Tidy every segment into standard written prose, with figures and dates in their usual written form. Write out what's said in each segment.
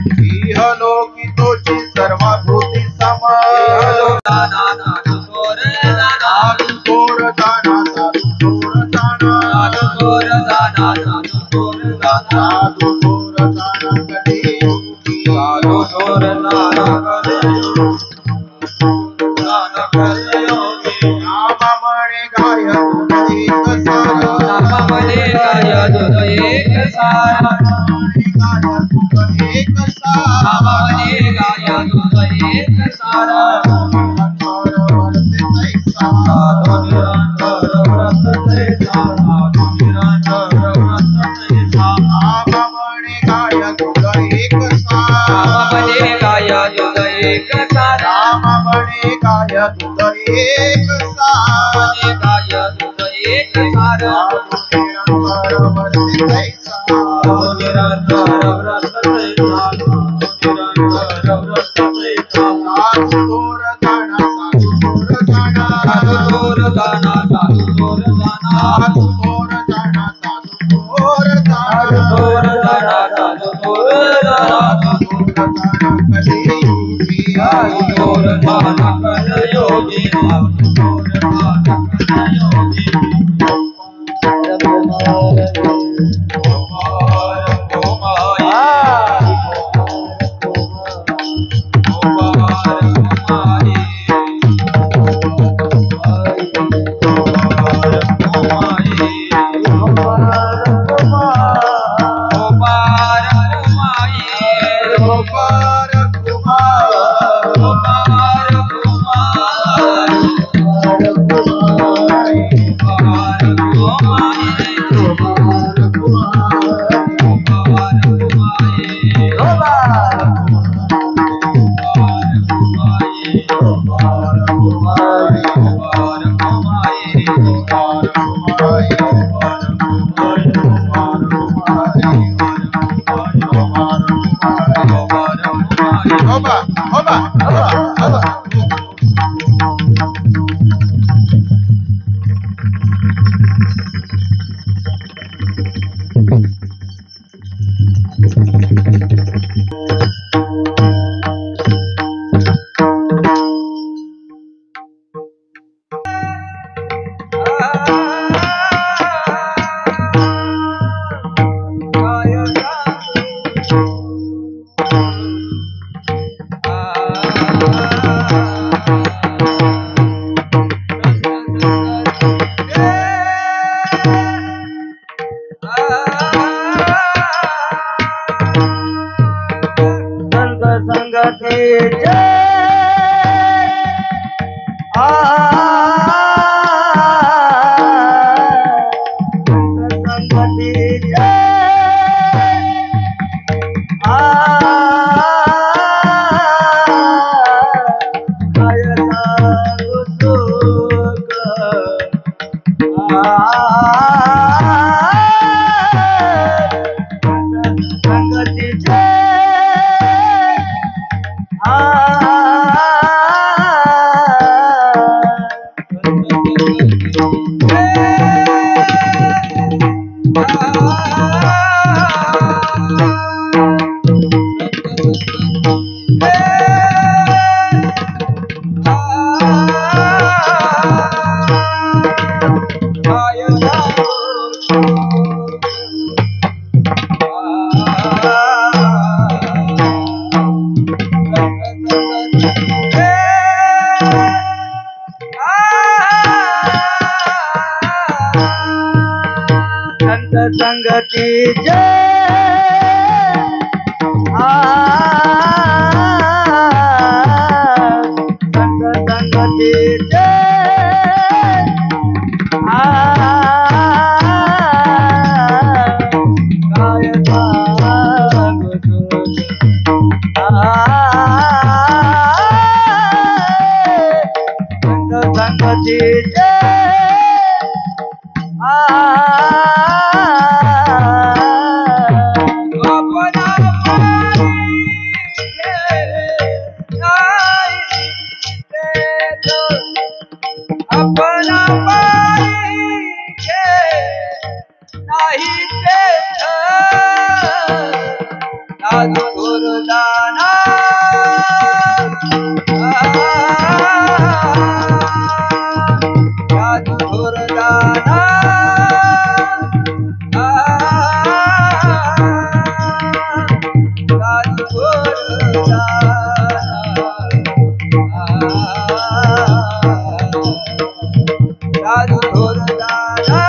इहलोकी तोची सर्व भूती सम साधू थोर जाना कधी योगी नाम म्हणे गाय दूध एक सार संगति जय संगति जय गायता संगति जय साधू थोर दाना जादू थोर दाना जादू थोर जादू थोर दाना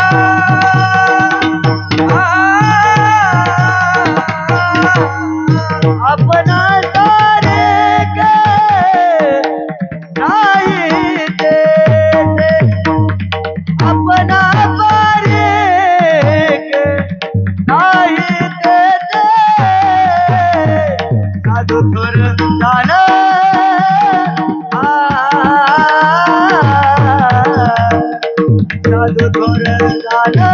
अपना सारे के नहीं देते, अपना सारे के नहीं देते, साधु थोर दाना साधु थोर दाना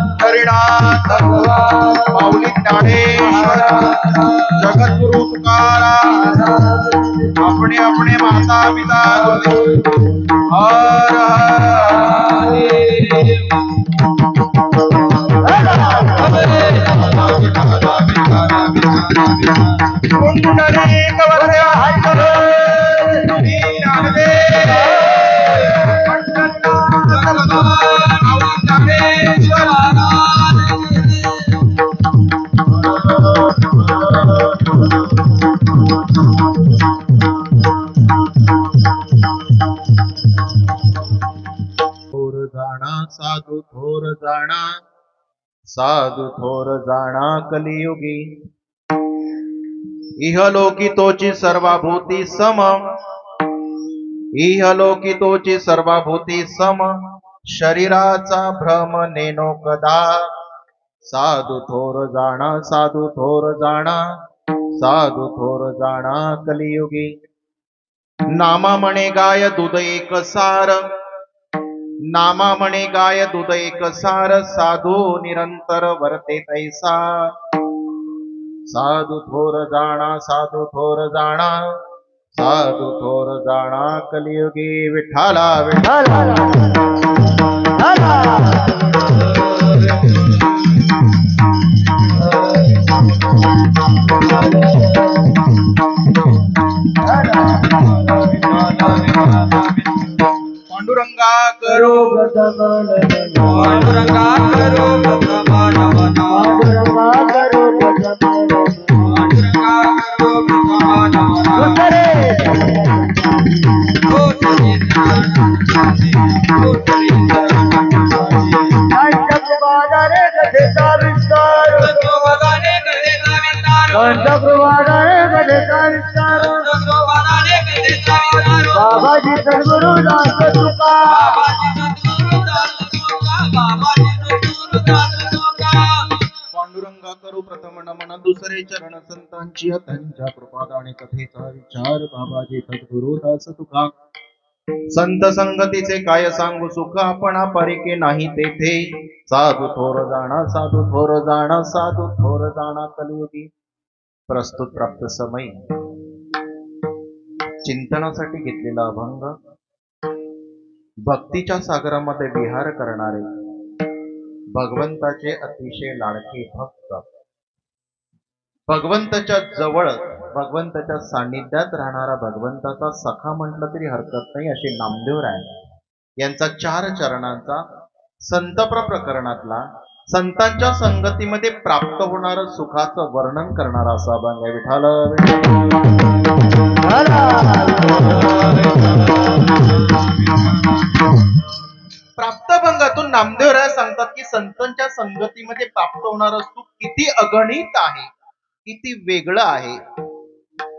पंढरीनाथ माऊली ज्ञानेश्वर जगद्गुरु तुकाराम अपने अपने माता पिता हर साधु थोर जाणा साधु थोर जाणा कलियुगी इहलोकी तोची सर्वभूती सम इहलोकी तोची सर्वभूती सम शरीराचा भ्रम नेनो कदा साधु थोर जाणा साधु थोर जाणा साधु थोर जाणा कलियुगी नामा म्हणे गाय दूध एक सार नामा म्हणे गाय दूध एक सार साधू निरंतर वर्ते तैसा साधु थोर जाणा साधु थोर जाणा साधु थोर जाणा कलियुगी विठ्ठला विठ्ठला पांडुरंगा करो गतमन पांडुरंगा करो गतमन पांडुरंगा करो गतमन पांडुरंगा करो गतमन दुसरे कंठप्रवादाने कथेचा विस्तार कंठप्रवादाने कथेचा विस्तार बाबाजी सद्गुरु दास तुका पांडुरंगा करू प्रथम नमन दुसरे चरण संतांची त्यांच्या कृपादाने कथेचा विचार बाबाजी सद्गुरु दास तुका संत संगतीचे काय सांगू सुख आपणा परिके नाही तेथे साधु थोर जाणा साधु थोर जाणा साधु थोर जाणा कलियुगी प्रस्तुत प्राप्त समय चिंतनासाठी घेतलेला अभंग भक्तीच्या सागरामध्ये विहार करणारे भगवंताचे अतिशय लाडके भक्त भगवंताच्या जवळ भगवंताच्या सान्निध्यात राहणारा भगवंताचा सखा म्हटलं तरी हरकत नाही असे नामदेवराय यांचा 4 चरणांचा संतप्र प्रकरणातला संतांच्या संगतीमध्ये प्राप्त होणारं सुखाचं वर्णन करणारा असा अभंग आहे. प्राप्तभंगातून नामदेवराय सांगतात की संतांच्या संगतीमध्ये प्राप्त होणारं सुख किती अगणित आहे, किती वेगळं आहे.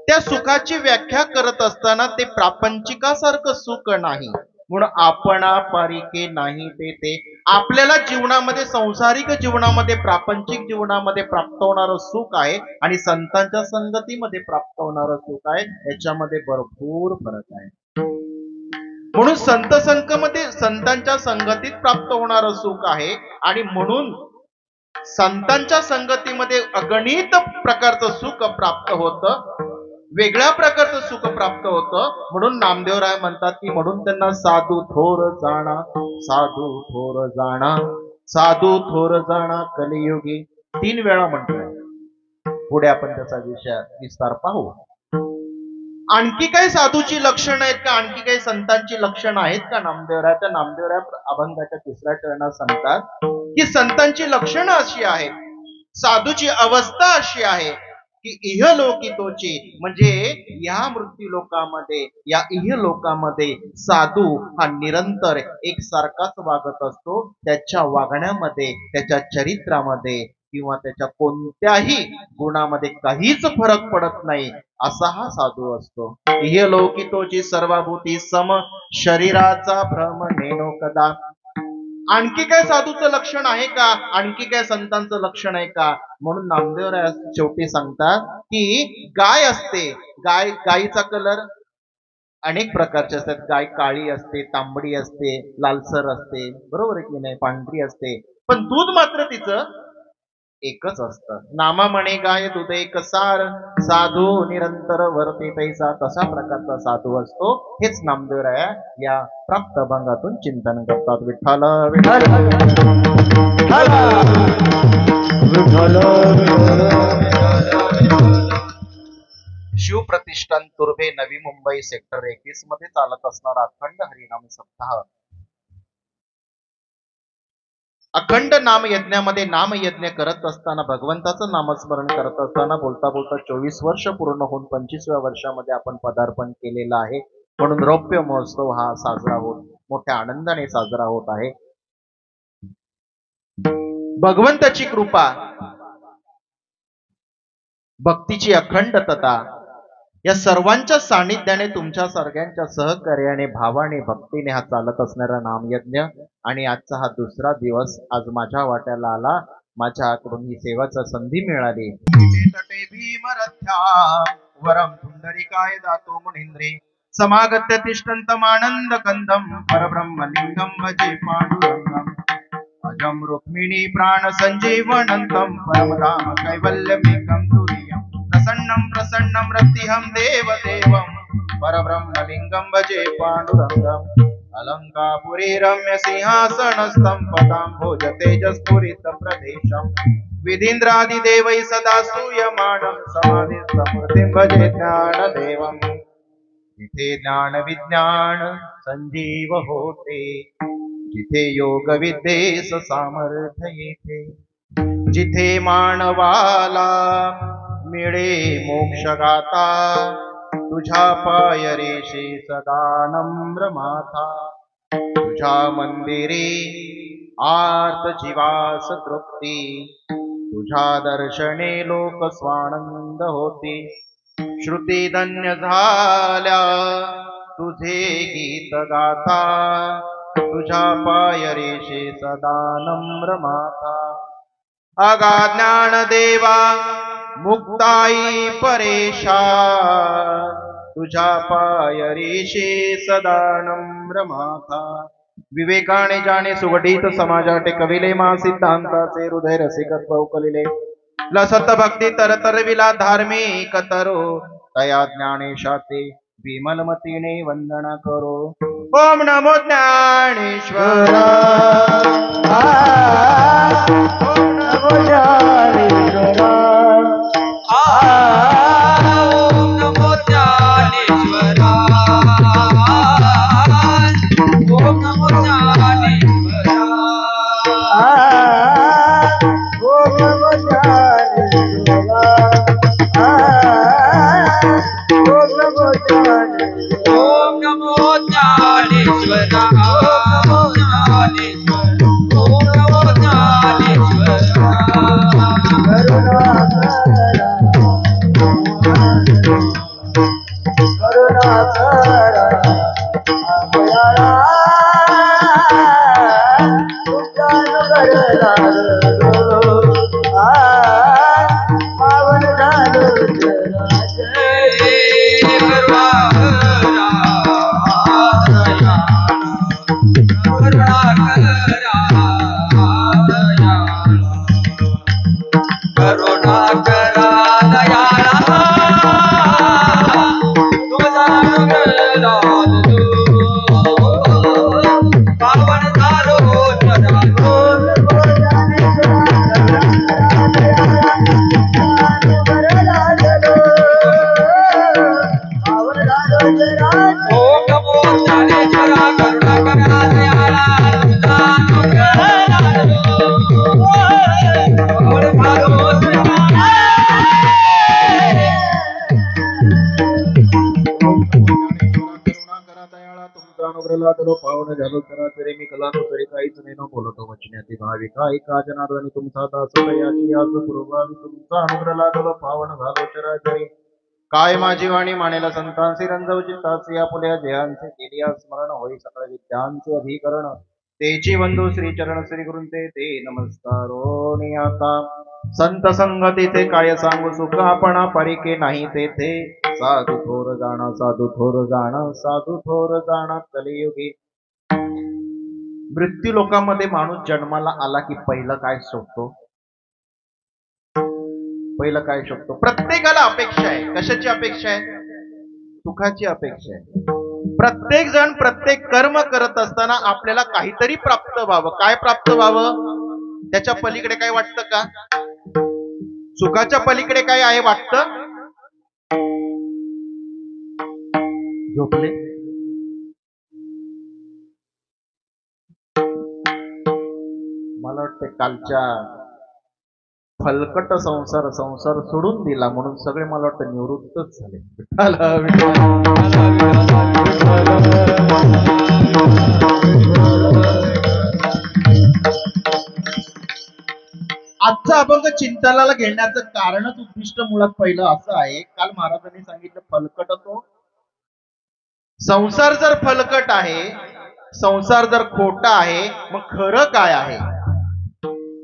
त्या सुखाची व्याख्या करत असताना ते प्रापंचिकासारखं सुख नाही, म्हणून आपणा पारिके नाही ते आपल्याला जीवनामध्ये संसारिक जीवनामध्ये प्रापंचिक जीवनामध्ये प्राप्त होणारं सुख आहे आणि संतांच्या संगतीमध्ये प्राप्त होणारं सुख आहे, याच्यामध्ये भरपूर फरक आहे. म्हणून संतांच्या संगतीत प्राप्त होणारं सुख आहे आणि म्हणून संतांच्या संगतीमध्ये अगणित प्रकारचं सुख प्राप्त होतं. वेगळ्या प्रकारचं सुख प्राप्त होतं. म्हणून नामदेवराय म्हणतात की म्हणून त्यांना साधू थोर जाणा, साधू थोर जाणा, साधू थोर जाणा कलियुगी 3 वेळा म्हटलंय. पुढे आपण त्याचा विस्तार पाहू. आणखी काही साधूची लक्षणं आहेत का? आणखी काही संतांची लक्षणं आहेत का? नामदेवराय अभंगाच्या 3ऱ्या चरणात सांगतात की संतांची लक्षणं अशी आहेत, साधूची अवस्था अशी आहे की इहलोकितोची म्हणजे या मृत्यू लोकामध्ये, या इहलोकामध्ये साधू हा निरंतर एकसारखाच वागत असतो. त्याच्या वागण्यामध्ये, त्याच्या चरित्रामध्ये किंवा त्याच्या कोणत्याही गुणामध्ये काहीच फरक पडत नाही, असा हा साधू असतो. इहलोकितोची सर्वभूती सम, शरीराचा भ्रम नेनो कदा. आणखी काय साधूचं लक्षण आहे का? आणखी काय संतांचं लक्षण आहे का? म्हणून नामदेवराय शेवटी सांगतात की गाय असते, गायीचा कलर अनेक प्रकारचे असतात. गाय काळी असते, तांबडी असते, लालसर असते, बरोबर आहे की नाही, पांढरी असते, पण दूध मात्र तिचं एकच असतं. नामा म्हणे गाय दूध एक सार, साधू निरंतर वर्ते तैसा. तसा प्रकारचा साधू असतो. हेच नामदेवराय या प्राप्त अभंगातून चिंतन करतात. विठ्ठल शिवप्रतिष्ठान तुर्भे, नवी मुंबई, सेक्टर 21 मध्ये चालत असणारा अखंड हरिनाम सप्ताह. अखंड नाम यज्ञामध्ये नामयज्ञ करत असताना, भगवंताचं नामस्मरण करत असताना बोलता बोलता 24 वर्ष पूर्ण होऊन 25व्या वर्षामध्ये आपण पदार्पण केलेलं आहे. म्हणून रौप्य महोत्सव हा साजरा होत, मोठ्या आनंदाने साजरा होत आहे. भगवंताची कृपा, भक्तीची अखंडतता या सर्वांच्या सानिध्याने, तुमच्या सर्वांच्या सहकार्याने, भावाने, भक्तीने हा चालत असणारा नामयज्ञ. आणि आजचा हा 2रा दिवस आज माझ्या वाट्याला आला. माझ्याकडून ही सेवाची संधी मिळाली. तटे भीमरथ्या वरम पुंडरीकाय दातो मुनींद्रे समागत्य तिष्ठन्तमानंद कंदम परब्रह्मलिंगम भजे पांडुरंगम अजम रुक्मिणी प्राण संजीवनंतम परमधाम कैवल्यमेकं तुरीयम् प्रसन्नं प्रसन्नं रतिहं देवदेवं परब्रह्मलिंगं भजे पांडुरंगम् अलंकापुरी रम्य सिंहासनस्थं पदां भोज तेजस्फुरित प्रदेशम् विधीन्द्रादिदेवैः सदा स्तूयमानं समाधिस्थमूर्तिं भजे ज्ञानदेवम्. जिथे ज्ञान विज्ञान संजीव होते, जिथे योग विद्येस सामर्थ्य येते, जिथे मानवाला मिळे मोक्ष गाता, तुझ्या पाय रेषे सदा नम्र माथा. तुझ्या मंदिरे आर्त जीवास तृप्ती, तुझ्या दर्शने लोक स्वानंद होती. श्रुती धन्य झाल्या तुझे गीत गाथा, तुझ्या पाय रेषे सदा नम्र माथा. अगा ज्ञान देवा मुक्ताई परेशा, तुझ्या पाय रेषे सदा नम्र माथा. विवेकाने जाणे सुगठित समाजाटे कविले मा सिद्धांताचे हृदय रसिकत्व उकलिले. लसत भक्ती तरतरविला धार्मिक तरो, तया ज्ञानेशाते विमलमतीने वंदना करो. ओम नमो ज्ञानेश्वरा, ओम नमो ज्ञानेश्वरा, ओम नमो ज्ञानेश्वरा, ओम नमो ज्ञानेश्वरा, ओम नमो ज्ञानेश्वरा, ओम नमो ज्ञानेश्वरा, ओम नमो ज्ञानेश्वरा, ओम नमो ज्ञानेश्वरा. करुणाकरा दयाळा, तुझ्यान घडला पावन झालो करुणाकरा दयाळा ओम नमो ज्ञानेश्वरा करुणाकरा दयाळा तुझा अनुग्रह लादलो पावन झालो करा तरी मी कलानो तरी काहीच नाही न बोलतो वचनाती भाविका ऐका जनार्दनी तुमचा दास याची आज पूर्वावी तुमचा अनुग्रह लादलो पावन झालो चराचरी काय माझी वाणी मानेला संतांचे रंजव चित्ताचे या पुल्या जयांचे केलिया स्मरण होई सकळ विद्यांचे अधिकरण तेची बंधू श्री चरण श्री गुरुंते ते नमस्कारो आता संत संगतीचे काय सांगू सुख आपण परिके नाही तेथे साधू थोर जाणा साधू थोर जाणा साधू थोर जाणा कलियुगी मृत्यू लोकांमध्ये माणूस जन्माला आला की पहिलं काय शोधतो पहिलं काय शोधतो प्रत्येकाला अपेक्षा आहे कशाची अपेक्षा आहे सुखाची अपेक्षा आहे प्रत्येक जण प्रत्येक कर्म करत असताना आपल्याला काहीतरी प्राप्त व्हावं काय प्राप्त व्हावं त्याच्या पलीकडे काय वाटतं का सुखाच्या पलीकडे काय आहे वाटतं झोपले मला वाटते कालच्या फलकट संसार सोडून दिला म्हणून सगळे मला वाटतं निवृत्तच झाले आजचा अभंग चिंतनाला घेण्याचं कारणच उद्दिष्ट मुळात पहिलं असं आहे काल महाराजांनी सांगितलं फलकट तो संसार जर फलकट आहे संसार जर खोटा आहे मग खरं काय आहे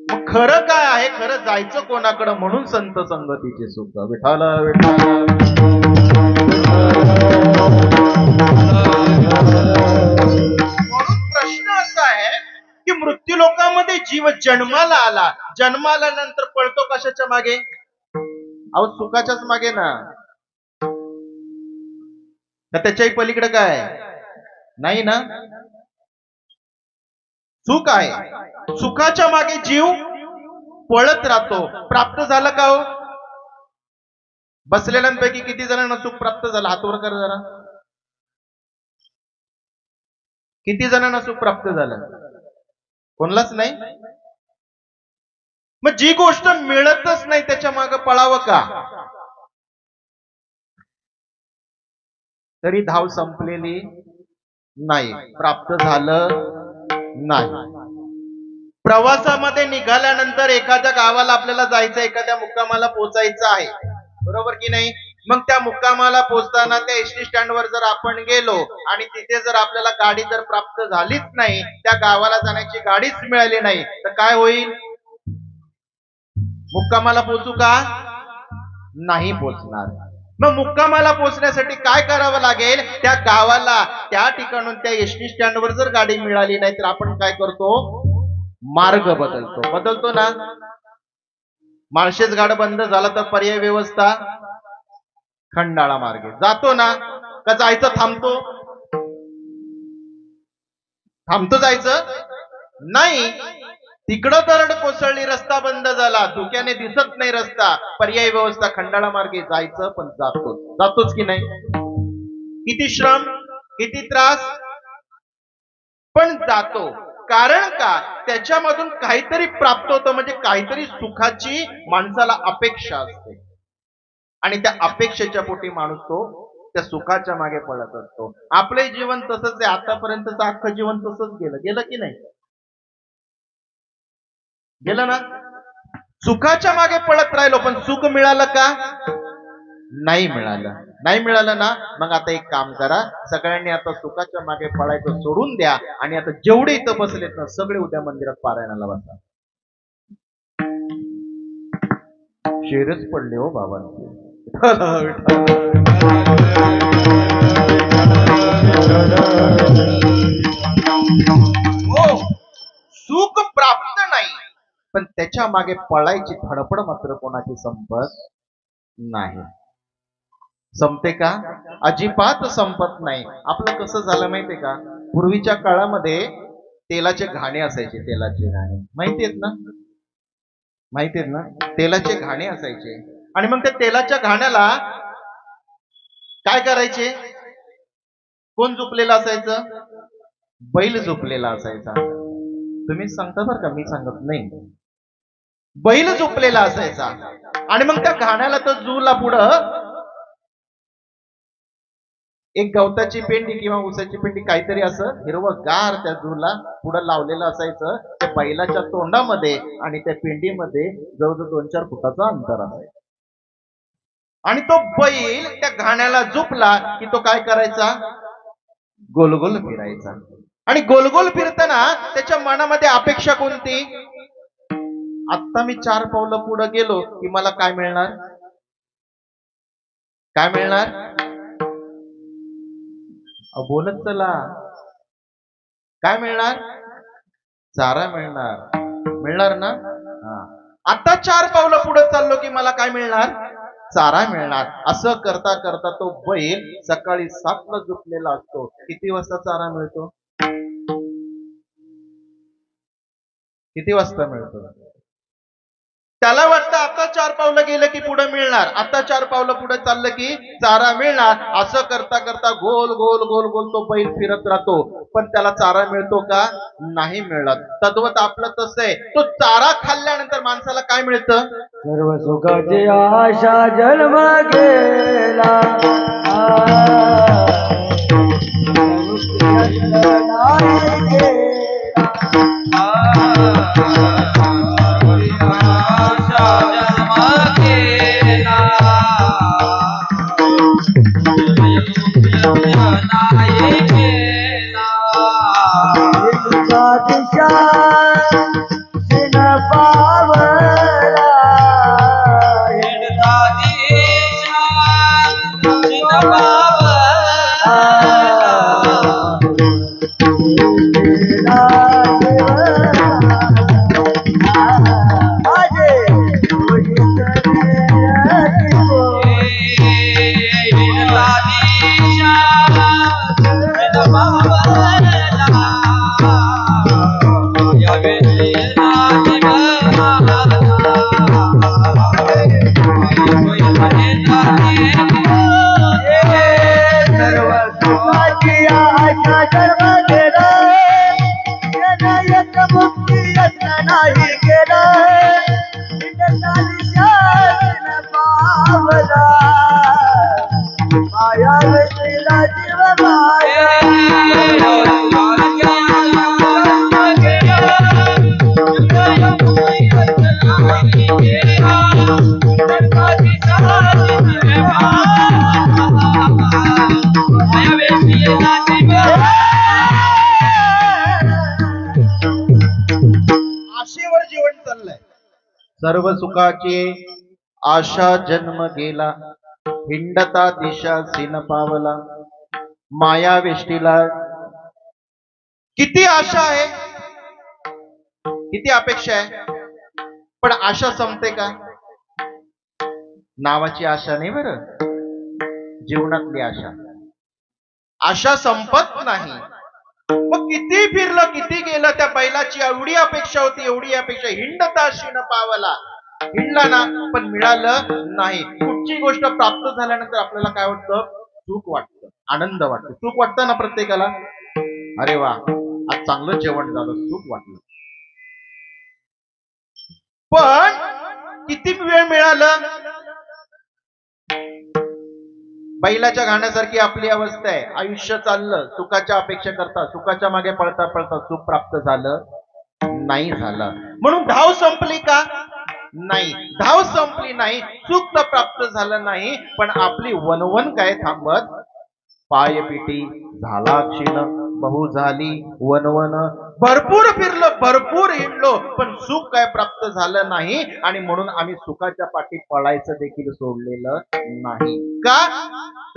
मग खरं काय आहे खरं जायचं कोणाकडं म्हणून संत संगतीचे सुख विठाल म्हणून प्रश्न असा आहे की मृत्यू लोकांमध्ये जीव जन्माला आला जन्माला नंतर पळतो कशाच्या मागे अहो सुखाच्याच मागे ना त्याच्याही पलीकडे काय नाही ना सुख आहे सुखाच्या मागे जीव पळत राहतो प्राप्त झालं का हो बसलेल्यांपैकी किती जणांना सुख प्राप्त झालं हातवर कर जरा किती जणांना सुख प्राप्त झालं कोणलाच नाही मग जी गोष्ट मिळतच नाही त्याच्या मागे पळावं का तरी धाव संपलेली नाही प्राप्त झालं नाही प्रवासामध्ये निघाल्यानंतर एखाद्या गावाला आपल्याला जायचं एखाद्या मुक्कामाला पोचायचं आहे बरोबर की नाही मग त्या मुक्कामाला पोचताना त्या एसटी स्टँडवर जर आपण गेलो आणि तिथे जर आपल्याला गाडी जर प्राप्त झालीच नाही त्या गावाला जाण्याची गाडीच मिळाली नाही तर काय होईल मुक्कामाला पोचू का नाही पोचणार मग मुक्कामाला पोचण्यासाठी काय करावं लागेल त्या गावाला त्या ठिकाणून त्या एसटी स्टँडवर जर गाडी मिळाली नाही तर आपण काय करतो मार्ग बदलतो ना माळशेज घाट बंद झाला तर पर्याय व्यवस्था खंडाळा मार्गे जातो ना का जायचं थांबतो जायचं नाही तिकडं दरड कोसळली रस्ता बंद झाला धुक्याने दिसत नाही रस्ता पर्याय व्यवस्था खंडाळा मार्गे जायचं पण जातोच की नाही किती श्रम किती त्रास पण जातो कारण का त्याच्यामधून काहीतरी प्राप्त होतं म्हणजे काहीतरी सुखाची माणसाला अपेक्षा असते आणि त्या अपेक्षेच्या पोटी माणूस तो त्या सुखाच्या मागे पळत असतो आपले जीवन तसंच आहे आतापर्यंतचं अख्खं जीवन तसंच गेलं की नाही गेलं ना सुखाच्या मागे पळत राहिलो पण सुख मिळालं का नाही मिळालं ना मग आता एक काम करा सगळ्यांनी आता सुखाच्या मागे पळायचं सोडून द्या आणि आता जेवढे इथं बसलेत ना सगळे उद्या मंदिरात पारायणाला बसा शेरच पडले हो बाबांचे हो सुख प्राप्त नाही पण त्याच्या मागे पळायची धडपड मात्र कोणाची संपत नाही संपते का अजिबात संपत नाही आपलं कसं झालं माहितीये का पूर्वीच्या काळामध्ये तेलाचे घाणे असायचे तेलाचे घाणे माहितीयेत ना तेलाचे घाणे असायचे आणि मग त्या तेलाच्या घाण्याला काय करायचे कोण झोपलेलं असायचं? बैल झोपलेला असायचा. तुम्ही सांगता बरं का, मी सांगत नाही. बैल झोपलेला असायचा आणि मग त्या घाण्याला तर जूला पुढं एक गवताची पेंडी किंवा ऊसाची पेंडी काहीतरी असं हिरवगार त्या जूला पुढं लावलेलं असायचं त्या बैलाच्या तोंडामध्ये आणि त्या पेंडीमध्ये जवळजवळ 2-4 फुटाचं अंतर असायचं. आणि तो बैल त्या घाण्याला झोपला की तो काय करायचा? गोलगोल फिरायचा. आणि गोलगोल फिरताना त्याच्या मनामध्ये अपेक्षा कोणती? आता मी 4 पावलं पुढे गेलो की मला काय मिळणार? काय मिळणार? बोलत चला. काय मिळणार? चारा मिळणार. मिळणार ना? आता 4 पावलं पुढे चाललो की मला काय मिळणार? चारा मिळणार. असं करता करता तो बैल सकाळी 7ला झोपलेला असतो. किती वाजता चारा मिळतो? किती वाजता मिळतो? त्याला वाटतं आता 4 पावलं गेलं की पुढे मिळणार, आता 4 पावलं पुढे चाललं की चारा मिळणार. असं करता करता गोल गोल गोल गोल तो बैल फिरत राहतो. पण त्याला चारा मिळतो का? नाही मिळत. तद्वत आपलं तसं आहे. तो चारा खाल्ल्यानंतर माणसाला काय मिळतं? सर्व सुखाची आशा जन्म गेला. सर्व सुखाची आशा जन्म गेला, हिंडता दिशा सीन पावला. माया वेष्टीला किती आशा आहे, किती अपेक्षा आहे, पण आशा संपते का? नावाची आशा नाही बरं, जीवनातली आशा. आशा संपत नाही. मग किती फिरलं किती गेलं, त्या बैलाची एवढी अपेक्षा होती, एवढी अपेक्षा. हिंडता शीन पावला, हिंडला ना पण मिळालं नाही. कुठची गोष्ट प्राप्त झाल्यानंतर आपल्याला काय वाटतं? सुख वाटतं, आनंद वाटतो. सुख वाटतं ना प्रत्येकाला? अरे वा, आज चांगलं जेवण झालं, सुख वाटलं. पण किती वेळ मिळालं? बैलाच्या गाण्यासारखी आपली अवस्था आहे. आयुष्य चाललं, सुखाच्या अपेक्षा करता, सुखाच्या मागे पळता पळता सुख प्राप्त झालं नाही झालं. म्हणून धाव संपली का? नाही, धाव संपली नाही. सुख तर प्राप्त झालं नाही, पण आपली वनवन काय थांबत? पायपिटी झाला क्षीण, बहु झाली वनवन. भरपूर फिरलो, भरपूर हिंडलो, पण सुख काय प्राप्त झालं नाही. आणि म्हणून आम्ही सुखाच्या पाठी पळायचं देखील सोडलेलं नाही. का?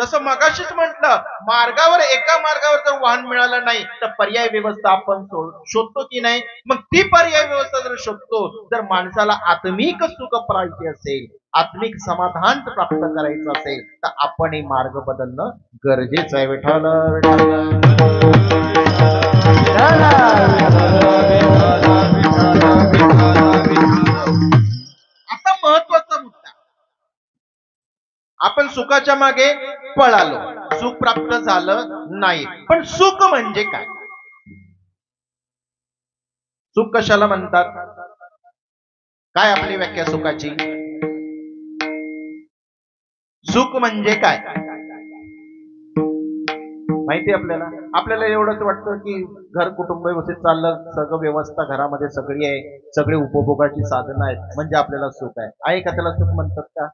जसं मगाशीच म्हटलं, मार्गावर एका मार्गावर जर वाहन मिळालं नाही तर पर्याय व्यवस्था आपण शोधतो की नाही? मग ती पर्याय व्यवस्था जर शोधतो, जर माणसाला आत्मिक सुख पाहिजे असेल, आत्मिक समाधान प्राप्त करायचं असेल, तर आपण हे मार्ग बदलणं गरजेचं आहे. विठ्ठल आता महत्वाचा मुद्दा, आपण सुखाच्या मागे पळालो, सुख प्राप्त झालं नाही. पण सुख म्हणजे काय? सुख कशाला म्हणतात? काय आपली व्याख्या सुखाची? सुख म्हणजे काय माहिती आपल्याला? आपल्याला एवढंच वाटतं की घर कुटुंब व्यवस्थित चाललं, सगळं व्यवस्था घरामध्ये सगळी आहे, सगळे उपभोगाची साधनं आहेत म्हणजे आपल्याला सुख आहे. आहे का? त्याला सुख म्हणतात का?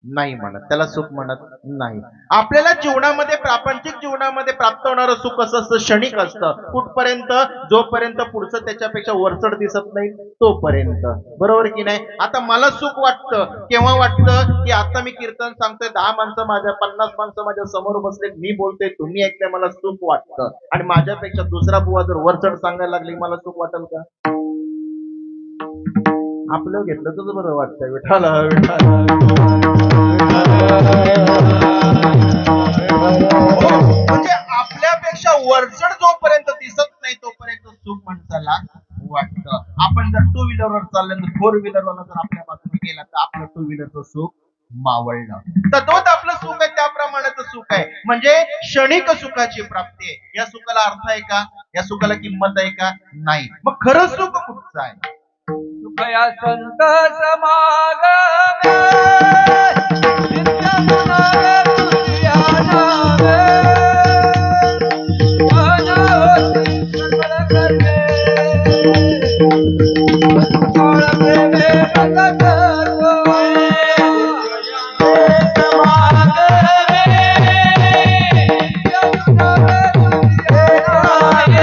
नाही म्हणत. त्याला सुख म्हणत नाही. आपल्याला जीवनामध्ये, प्रापंचिक जीवनामध्ये प्राप्त होणारं सुख कसं असतं? क्षणिक असतं. कुठपर्यंत? जोपर्यंत पुढचं त्याच्यापेक्षा वरचढ दिसत नाही तोपर्यंत. बरोबर की नाही? आता मला सुख वाटतं केव्हा वाटतं की आता मी कीर्तन सांगतोय, 10 माणसं माझ्या, 50 माणसं माझ्या समोर बसले, मी बोलतोय, तुम्ही ऐकताय, मला सुख वाटतं. आणि माझ्यापेक्षा दुसरा बुवा जर वरचढ सांगायला लागली, मला सुख वाटेल का? आपलं घेतलं तर बरं वाटतंय. विठाला म्हणजे आपल्यापेक्षा वरचढ जोपर्यंत दिसत नाही तोपर्यंत सुख माणसाला वाटतं. आपण जर टू व्हीलरवर चाललं तर फोर व्हीलरवाला जर आपल्या बाजूने गेला तर आपलं टू व्हीलरचं सुख मावळलं. तद्वत आपलं सुख आहे त्याप्रमाणेच सुख आहे. म्हणजे क्षणिक सुखाची प्राप्ती आहे. या सुखाला अर्थ आहे का? या सुखाला किंमत आहे का? नाही. मग खरं सुख कुठचं आहे? सुखया संत समागमे नित्य गुणावे तुझ्या नावे अनावती सकळ करते काळ प्रेमे प्रकट होय. समागमे नित्य गुणावे तुझ्या नावे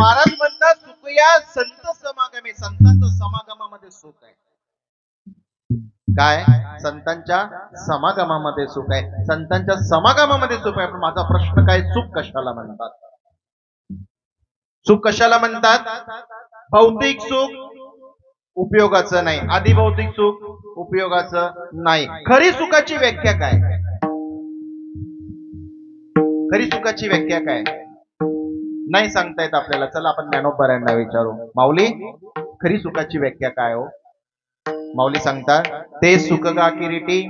महाराज म्हणतात सुख या संत समागमे. संतांच्या समागमामध्ये सुख आहे. काय? संतांच्या समागमामध्ये सुख आहे. संतांच्या समागमामध्ये सुख आहे. पण माझा प्रश्न काय? सुख कशाला म्हणतात? सुख कशाला म्हणतात? भौतिक सुख उपयोगाचं नाही, आदिभौतिक सुख उपयोगाचं नाही. खरी सुखाची व्याख्या काय? खरी सुखाची व्याख्या काय? नाही सांगता येत आपल्याला. चला आपण ज्ञानोबारायांना विचारू. माऊली, खरी सुखाची व्याख्या काय हो? माऊली सांगतात, ते सुख गा किरीटी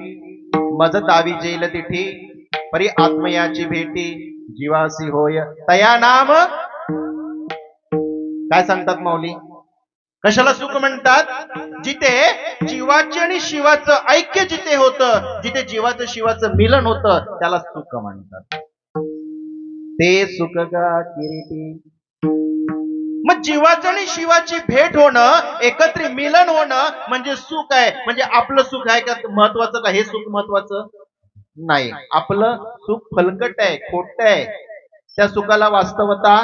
मज दावी जेल तिठी परी आत्मयाची भेटी जीवासी होय तया नाम. काय सांगतात माऊली? कशाला सुख म्हणतात? जिथे जीवाचे आणि शिवाचं ऐक्य जिथे होतं, जिथे जीवाचं शिवाचं मिलन होतं, त्याला सुख म्हणतात. ते सुख गा किरीटी. मग जीवाचं आणि शिवाची भेट होणं, एकत्र मिलन होणं म्हणजे सुख आहे. म्हणजे आपलं सुख आहे का महत्वाचं? का हे सुख महत्वाचं नाही? आपलं सुख फलकट आहे, खोट आहे. त्या सुखाला वास्तवता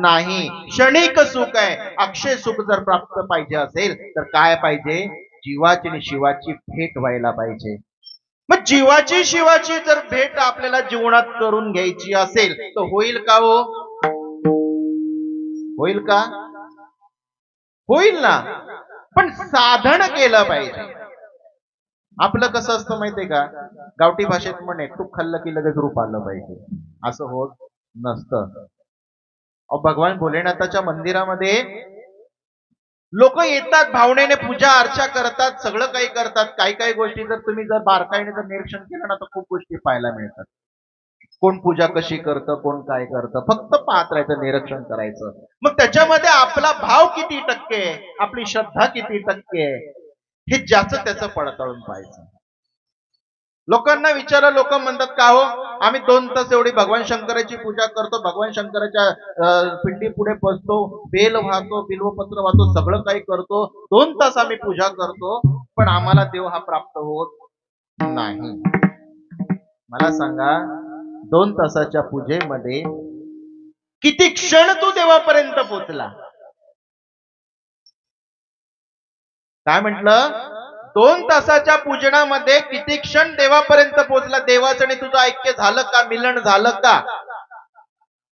नाही. क्षणिक सुख आहे. अक्षय सुख जर प्राप्त पाहिजे असेल तर काय पाहिजे? जीवाची आणि शिवाची भेट व्हायला पाहिजे. मग जीवाची शिवाची जर भेट आपल्याला जीवनात करून घ्यायची असेल तर होईल का हो? होईल का? होईल ना. पण साधन केलं पाहिजे. आपलं कसं असतं माहितीये का? गावठी भाषेत म्हणे, तूप खाल्लं की लगेच रूप आलं पाहिजे. असं होत नसतं. भगवान भोलेनाथाच्या मंदिरामध्ये लोक येतात, भावनेने पूजा अर्चा करतात, सगळं काही करतात. काही काही गोष्टी जर तुम्ही जर बारकाईने जर निरीक्षण केलं ना तर खूप गोष्टी पाहायला मिळतात. कोण पूजा कशी करतं, कोण काय करतं, फक्त पाहत राहायचं, निरीक्षण करायचं. मग त्याच्यामध्ये आपला भाव किती टक्के आहे, आपली श्रद्धा किती टक्के आहे, हे ज्याचं त्याचं पडताळून पाहायचं. लोकांना विचारा, लोक म्हणतात का हो आम्ही 2 तास एवढी भगवान शंकराची पूजा करतो, भगवान शंकराच्या पिंडी पुढे बसतो, बेल वाहतो, बिल्वपत्र वाहतो, सगळं काही करतो, 2 तास आम्ही पूजा करतो, पण आम्हाला देव हा प्राप्त होत नाही. मला सांगा, 2 तासाच्या पूजेमध्ये किती क्षण तू देवापर्यंत पोचला? काय म्हटलं? 2 तासाच्या पूजनामध्ये किती क्षण देवापर्यंत पोहोचला? देवाचं आणि तुझं ऐक्य झालं का? मिलन झालं का?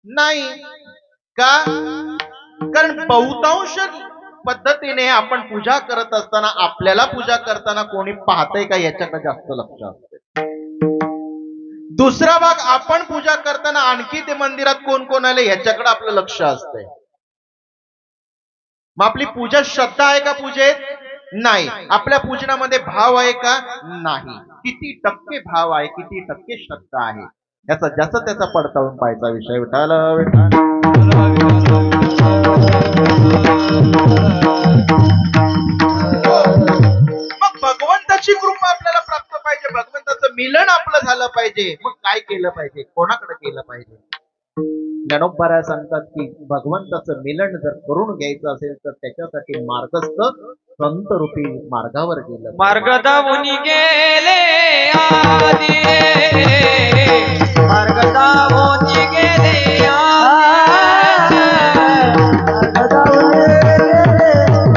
नाही. का? कारण बहुतांश पद्धतीने आपण पूजा करत असताना, आपल्याला पूजा करताना कोणी पाहतंय का याच्याकडे जास्त लक्ष असते. दुसरा भाग आपण पूजा करताना आणखी ते मंदिरात कोण कोण आले ह्याच्याकडे आपलं लक्ष असतंय. मग आपली पूजा श्रद्धा आहे का पूजेत? नाही. आपल्या पूजनामध्ये भाव आहे का? नाही. किती टक्के भाव आहे, किती टक्के श्रद्धा आहे, याचा ज्याचा त्याचा पडताळून पाहायचा विषय. विठाल मग भगवंताची कृपा आपल्याला प्राप्त पाहिजे, भगवंताचं मिलन आपलं झालं पाहिजे. मग काय केलं पाहिजे, कोणाकडे केलं पाहिजे? ज्ञानोबा सांगतात की भगवंताचं मिलन जर करून घ्यायचं असेल तर त्याच्यासाठी मार्गस्थ संत रूपी मार्गावर गेलं. मार्ग दावून गेले आधी, मार्ग दावून गेले आधी,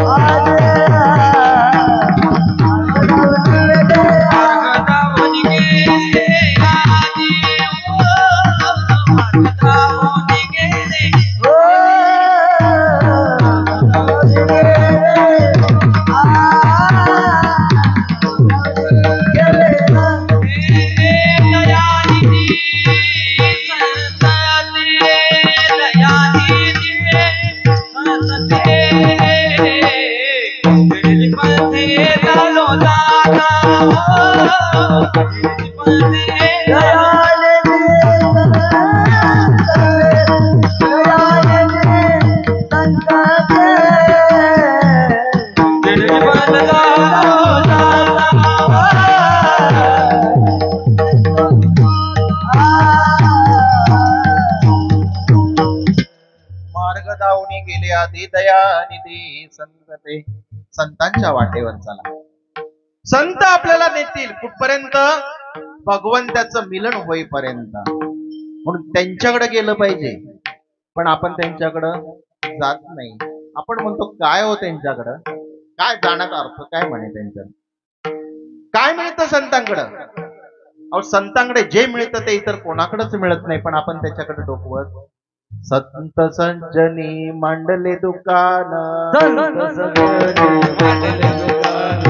मार्ग दावून गेले आधी, मार्ग दावून गेले मार्गदावनी गेले आधी दयानिधी संतते. संतांच्या वाटेवर चला. संत आपल्याला नेतील कुठपर्यंत? भगवंताचं मिलन होईपर्यंत. म्हणून त्यांच्याकडे गेलं पाहिजे. पण आपण त्यांच्याकडं जात नाही. आपण म्हणतो काय हो त्यांच्याकडं, काय जाण्याचा अर्थ काय म्हणे त्यांच्याकडे? काय मिळतं संतांकडं? अहो संतांकडे जे मिळतं ते इतर कोणाकडेच मिळत नाही, पण आपण त्याच्याकडे डोकवत. संत संजनी मांडले दुकान, संत सजनी मांडले दुकान,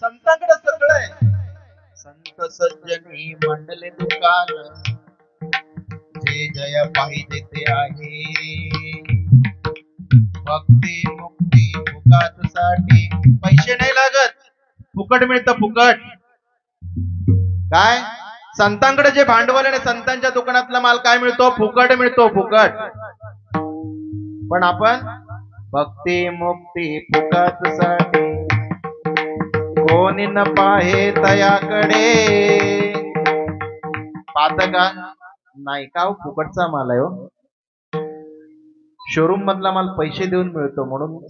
संतांकडे सगळं आहे. संत सज्जनी मांडले दुकान, जे जय पाहिजे ते आहे. भक्ती मुक्ती फुकट साठी. पैसे नाही लागत, फुकट मिळतं फुकट. काय संतांकडे जे भांडवल आहे, संतांच्या दुकानातला माल काय मिळतो? फुकट मिळतो, फुकट. पण आपण भक्ती मुक्ती फुकट साठी, कोणी न पाहे तयाकडे. पाहत का? नाही का? फुकटचा माल आहे हो. शोरूम मधला माल पैसे देऊन मिळतो म्हणून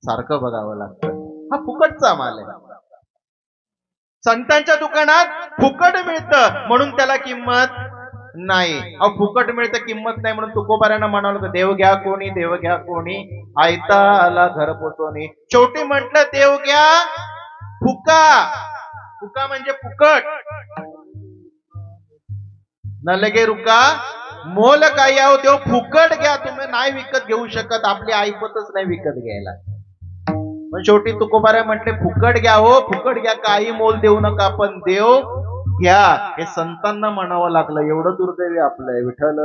सारखं बघावं लागतं. हा फुकटचा माल आहे. संतांच्या दुकानात फुकट मिळतं म्हणून त्याला किंमत नाही. अहो फुकट मिळतं किंमत नाही म्हणून तुकोबाऱ्यांना म्हणावं होतं, देव घ्या कोणी, देव घ्या कोणी, आयता आला घर पोचवणी. शेवटी म्हटलं देव घ्या फुका. फुका म्हणजे फुकट. न लगे रुका मोल काय आहो, देव फुकट घ्या. तुम्ही नाही विकत घेऊ शकत, आपली ऐपतच नाही विकत घ्यायला. पण शेवटी तुकोबाऱ्या म्हटले फुकट घ्या हो, फुकट घ्या, काही मोल देऊ नका, पण देव घ्या. हे संतांना म्हणावं लागलं. एवढं दुर्दैवी आपलंय. विठ्ठल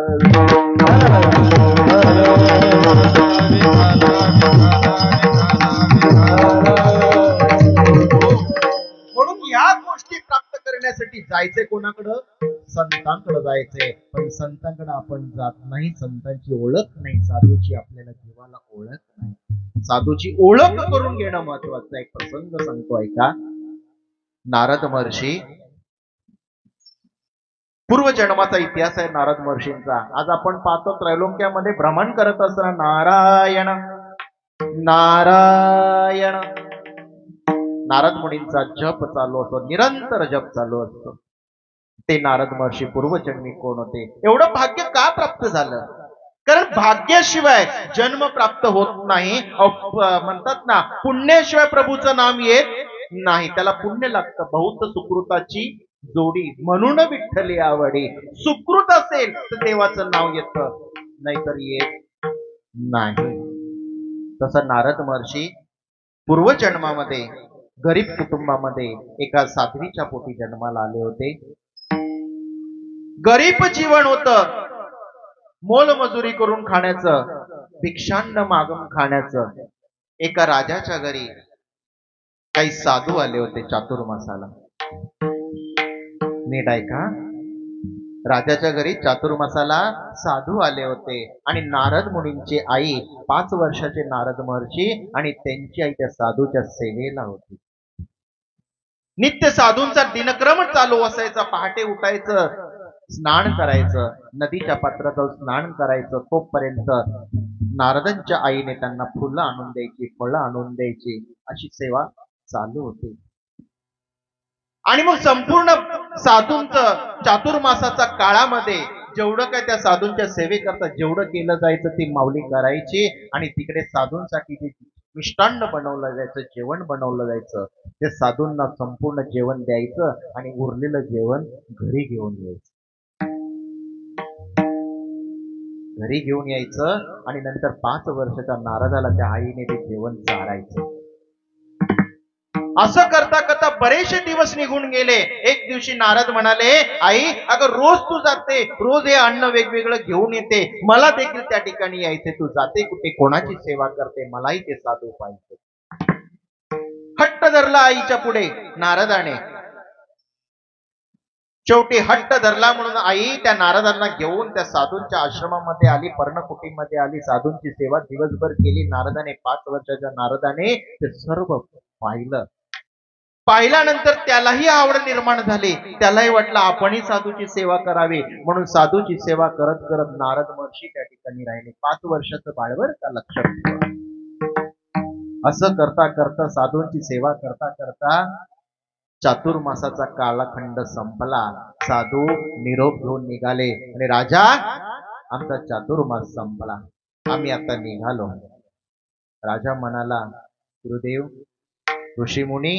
म्हणून या गोष्टी प्राप्त करण्यासाठी जायचंय कोणाकडं? संतांकडे जायचंय, पण संतांकडे आपण जात नाही, संतांची ओळख नाही, साधूची आपल्याला जीवाला ओळख नाही. साधूची ओळख करून घेणं महत्वाचं. एक प्रसंग सांगतो ऐका. नारद महर्षी, पूर्वजन्माचा इतिहास आहे नारद महर्षींचा. आज आपण पाहतो त्रैलोक्यामध्ये भ्रमण करत असताना नारायण नारायण नारद मुनींचा जप चालू असतो, निरंतर जप चालू असतो. ते नारद महर्षी पूर्वजन्मी कोण होते? एवढं भाग्य का प्राप्त झालं? कारण भाग्याशिवाय जन्म प्राप्त होत नाही. म्हणतात ना, पुण्याशिवाय प्रभूचं नाम येत नाही. त्याला पुण्य लागतं. बहुत सुकृताची जोडी म्हणून विठ्ठली आवडी. सुकृत असेल तर देवाचं नाव येतं, नाहीतर येत नाही. तसं नारद महर्षी पूर्वजन्मामध्ये गरीब कुटुंबामध्ये एका साध्वीच्या पोटी जन्माला आले होते. गरीब जीवन होतं, मोलमजुरी करून खाण्याचं, भिक्षान्न मागून खाण्याचं. एका राजाच्या घरी काही साधू आले होते चातुर्मासाला. नीट ऐका, राजाच्या घरी चातुर्मासाला साधू आले होते आणि नारद मुनींची आई, 5 वर्षाचे नारद महर्षी आणि त्यांची आई त्या साधूच्या सेवेला होती. नित्य साधूंचा दिनक्रम चालू असायचा. पहाटे उठायचं, स्नान करायचं, नदीच्या पात्रात जाऊन स्नान करायचं. तोपर्यंत नारदांच्या आईने त्यांना फुलं आणून द्यायची, फळं आणून द्यायची, अशी सेवा चालू होती. आणि मग संपूर्ण साधूंचं चातुर्मासाच्या काळामध्ये जेवढं काय त्या साधूंच्या सेवेकरता जेवढं केलं जायचं ती माऊली करायची. आणि तिकडे साधूंसाठी जे मिष्टान्न बनवलं जायचं, जेवण बनवलं जायचं, ते साधूंना संपूर्ण जेवण द्यायचं आणि उरलेलं जेवण घरी घेऊन यायचं. घरी घेऊन यायचं आणि नंतर 5 वर्षाच्या नारदाला त्या आईने ते जेवण चारायचं. असं करता करता बरेचसे दिवस निघून गेले. एक दिवशी नारद म्हणाले, आई अगं रोज तू जाते, रोज हे अन्न वेगवेगळं घेऊन येते, मला देखील त्या ठिकाणी यायचे. तू जाते कुठे, कोणाची सेवा करते? मलाही ते साधू पाहिजे. हट्ट धरला आईच्या पुढे नारदाने. शेवटी हट्ट धरला म्हणून आई त्या नारदांना घेऊन त्या साधूंच्या आश्रमामध्ये आली, पर्णकुटीमध्ये आली, साधूंची सेवा दिवसभर केली. नारदाने, 5 वर्षाच्या नारदाने ते सर्व पाहिलं. पाहिल्यानंतर त्यालाही आवड निर्माण झाली. त्यालाही वाटलं आपणही साधूची सेवा करावी. म्हणून साधूची सेवा करत करत नारद महर्षी त्या ठिकाणी राहिले. 5 वर्षाचं बाळवर का लक्षात ठेवा. असं करता करता साधूंची सेवा करता करता चातुर्मासाचा कालखंड संपला. साधू निरोप घेऊन निघाले आणि राजा, आमचा चातुर्मास संपला, आम्ही आता निघालो. राजा म्हणाला, गुरुदेव, ऋषीमुनी,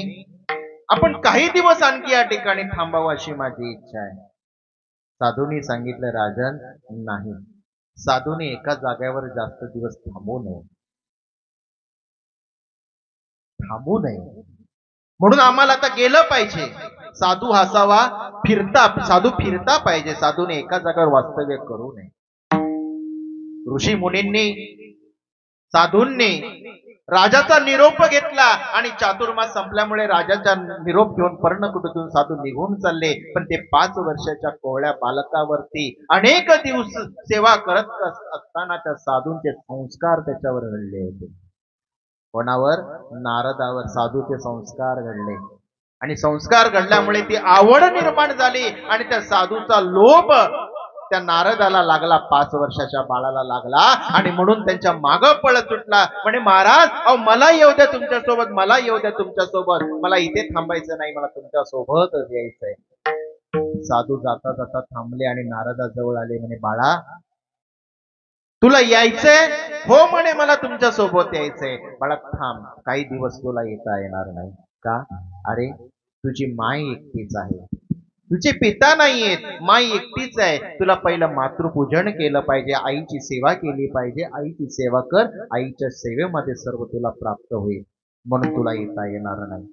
आपण काही दिवस आणखी या ठिकाणी थांबावं अशी माझी इच्छा आहे. साधूंनी सांगितलं, राजन नाही, साधूने एका जागेवर जास्त दिवस थांबू नये, थांबू नये. म्हणून आम्हाला आता गेलं पाहिजे. साधू हसावा, साधू फिरता पाहिजे. साधूने एका जागेवर वास्तव्य करू नये. ऋषी मुनींनी, साधूंनी राजाचा निरोप घेतला आणि चातुर्मास संपल्यामुळे राजाचा निरोप घेऊन पर्णकुटीतून साधू निघून चालले. पण ते 5 वर्षाच्या कोवळ्या बालकावरती अनेक दिवस सेवा करत असताना त्या साधूंचे संस्कार त्याच्यावर घडले होते. कोणावर? नारदावर साधूचे संस्कार घडले. आणि संस्कार घडल्यामुळे ती आवड निर्माण झाली आणि त्या साधूचा लोभ त्या नारदाला लागला, 5 वर्षाच्या बाळाला लागला. आणि म्हणून त्यांच्या मागं पळत सुटला. म्हणे, महाराज अहो मला येऊ द्या तुमच्या सोबत, मला येऊ द्या तुमच्या सोबत, मला इथे थांबायचं नाही, मला तुमच्या सोबतच यायचंय. साधू जाता जाता थांबले आणि नारदाजवळ आले. म्हणे, बाळा तुला यायचंय? हो म्हणे, मला तुमच्या सोबत यायचंय. बाळा थांब, काही दिवस तुला येता येणार नाही. का? अरे तुझी माय एकटीच आहे, तुझे पिता नाहीयेत, माय एकटीच आहे. तुला पहिलं मातृपूजन केलं पाहिजे, आईची सेवा केली पाहिजे. आईची सेवा कर, आईच्या सेवेमध्ये सर्व तुला प्राप्त होईल. म्हणून तुला येता येणार नाही.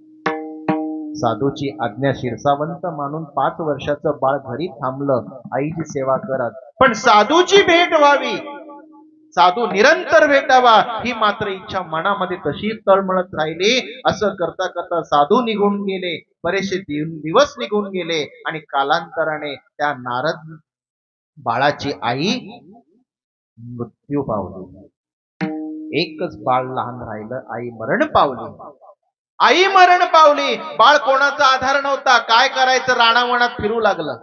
साधूची आज्ञा शिरसावंत मानून 5 वर्षाचं बाळ घरी थांबलं आईची सेवा करत. पण साधूची भेट व्हावी, साधू निरंतर भेटावा ही मात्र इच्छा मनामध्ये तशीच तळमळत राहिली. असं करता करता साधू निघून गेले. बरेचसे दिवस निघून गेले आणि कालांतराने त्या नारद बाळाची आई मृत्यू पावली. एकच बाळ लहान राहिलं. आई मरण पावली. आई मरण पावली. बाळ कोणाचा आधार नव्हता. काय करायचं, राणावनात फिरू लागलं.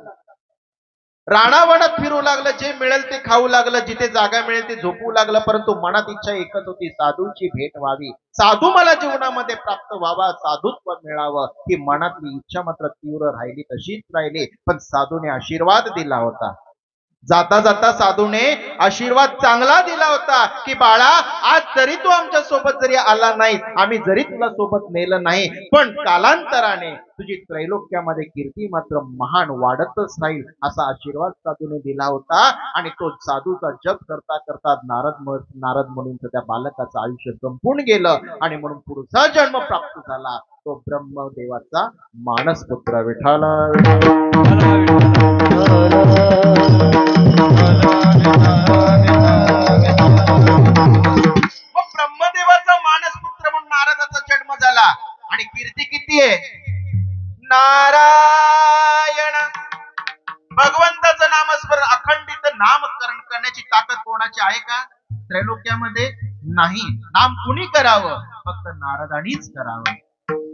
राणावनात फिरू लागलं. जे मिळेल ते खाऊ लागलं. जिथे जागा मिळेल ते झोपू लागलं. परंतु मनात इच्छा एकच होती, साधूची भेट व्हावी. साधू मला जीवनामध्ये प्राप्त व्हावा, साधुत्व मिळावं ही मनातली इच्छा मात्र तीव्र राहिली, तशीच राहिली. पण साधूने आशीर्वाद दिला होता. जाता जाता साधूने आशीर्वाद चांगला दिला होता की बाळा, आज जरी तू आमच्या सोबत जरी आला नाही, आम्ही जरी तुला सोबत नेलं नाही, पण कालांतराने तुझी त्रैलोक्यामध्ये कीर्ती मात्र महान वाढतच राहील, असा आशीर्वाद साधूने दिला होता. आणि तो साधूचा जप करता करता नारद मुनींचं त्या बालकाचं आयुष्य संपून गेलं. आणि म्हणून पुढचा जन्म प्राप्त झाला तो ब्रह्मदेवाचा मानसपुत्र विठ्ठल. मग ब्रह्मदेवाचा मानसपुत्र म्हणून नारदाचा जन्म झाला. आणि कीर्ती किती आहे, नारायण भगवंताचं नामस्मरण अखंडित नामकरण करण्याची ताकद कोणाची आहे का त्रैलोक्यामध्ये? नाही. नाम कुणी करावं? फक्त नारदानीच करावं.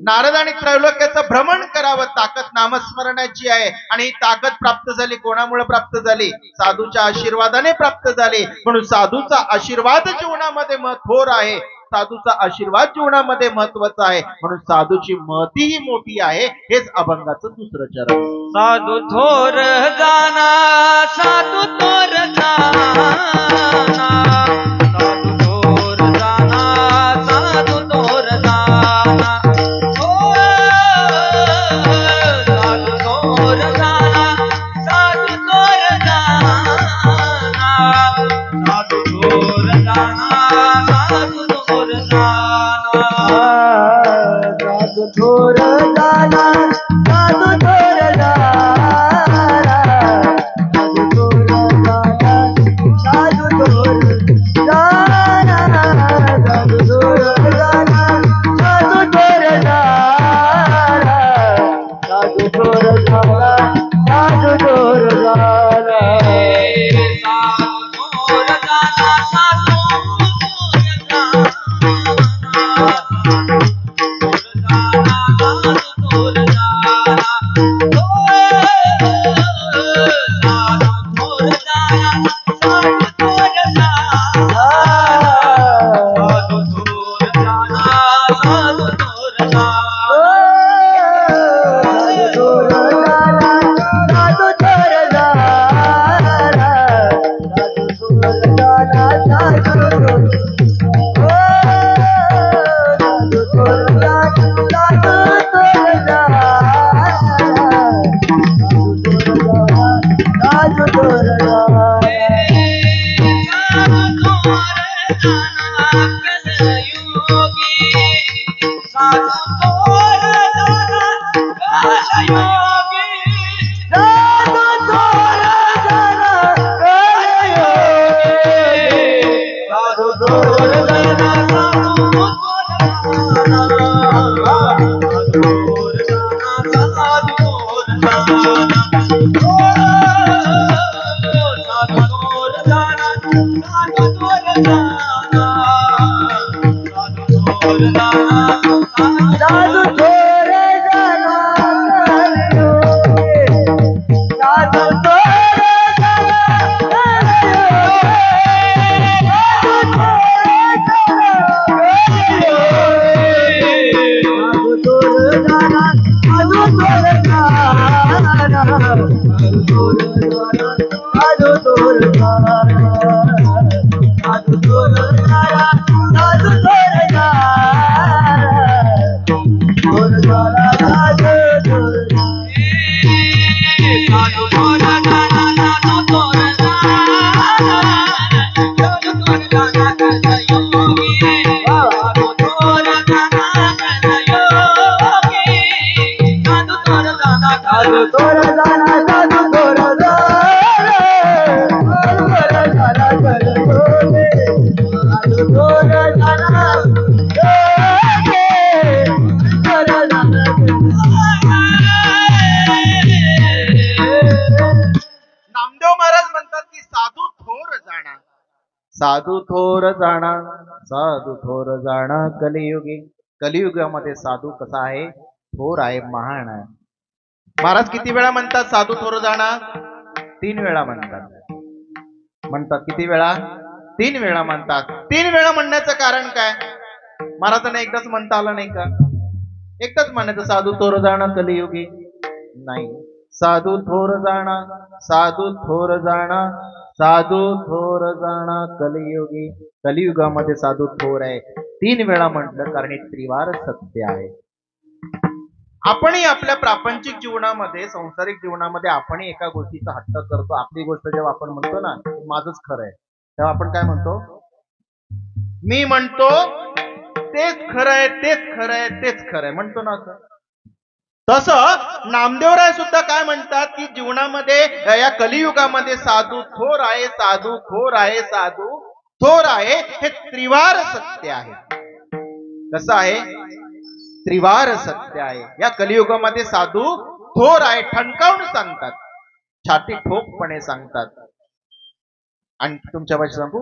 नारदाने त्रैलोक्याचं भ्रमण करावं. ताकद नामस्मरणाची आहे. आणि ही ताकद प्राप्त झाली कोणामुळे प्राप्त झाली? साधूच्या आशीर्वादाने प्राप्त झाली. म्हणून साधूचा आशीर्वाद जीवनामध्ये थोर आहे. साधूचा आशीर्वाद जीवनामध्ये महत्वाचा आहे. म्हणून साधूची महतीही मोठी आहे. हेच अभंगाचं दुसरं चरण. साधू थोर जाना, साधू थोर जाना, साधू थोर जाना, साधू थोर जाना, साधू थोर जाना, साधू थोर जाना, साधू थोर जाना, साधू थोर जाना, साधू थोर जाना, साधू थोर जाना, साधू थोर जाना, साधू थोर जाना, साधू थोर जाना, साधू थोर जाना, साधू थोर जाना, साधू थोर जाना. साधू थोर जाणा, साधू थोर जाणा कलियुगी. कलियुगामध्ये साधू कसा आहे? थोर आहे, महान आहे. महाराज किती वेळा म्हणतात साधू थोर जाणा? 3 वेळा म्हणतात. म्हणतात किती वेळा? 3 वेळा म्हणतात. 3 वेळा म्हणण्याचं कारण काय? महाराजांना एकदाच म्हणता आलं नाही का? एकदाच म्हणायचं साधू थोर जाणं कलियुगी? नाही. साधू थोर जाणा, साधू थोर जाणा, साधू थोर जाणा कलियुगी. कलियुगामध्ये साधू थोर आहे. 3 वेळा म्हटलं कारण हे त्रिवार सत्य आहे. आपणही आपल्या प्रापंचिक जीवनामध्ये, सांसारिक जीवनामध्ये आपणही एका गोष्टीचा हट्ट करतो. आपली गोष्ट जेव्हा आपण म्हणतो ना माझंच खरं आहे, तेव्हा आपण काय म्हणतो? मी म्हणतो तेच खरं आहे, तेच खरं आहे, तेच खरं आहे म्हणतो ना. असं तसं नामदेवराय सुद्धा काय म्हणतात की जीवनामध्ये या कलियुगामध्ये साधू थोर आहे, साधू थोर आहे, साधू थोर आहे. हे त्रिवार सत्य आहे. कसं आहे? त्रिवार सत्य आहे. या कलियुगामध्ये साधू थोर आहे, ठणकावून सांगतात, छाती ठोकपणे सांगतात. आणि तुमच्या भाषेत सांगू,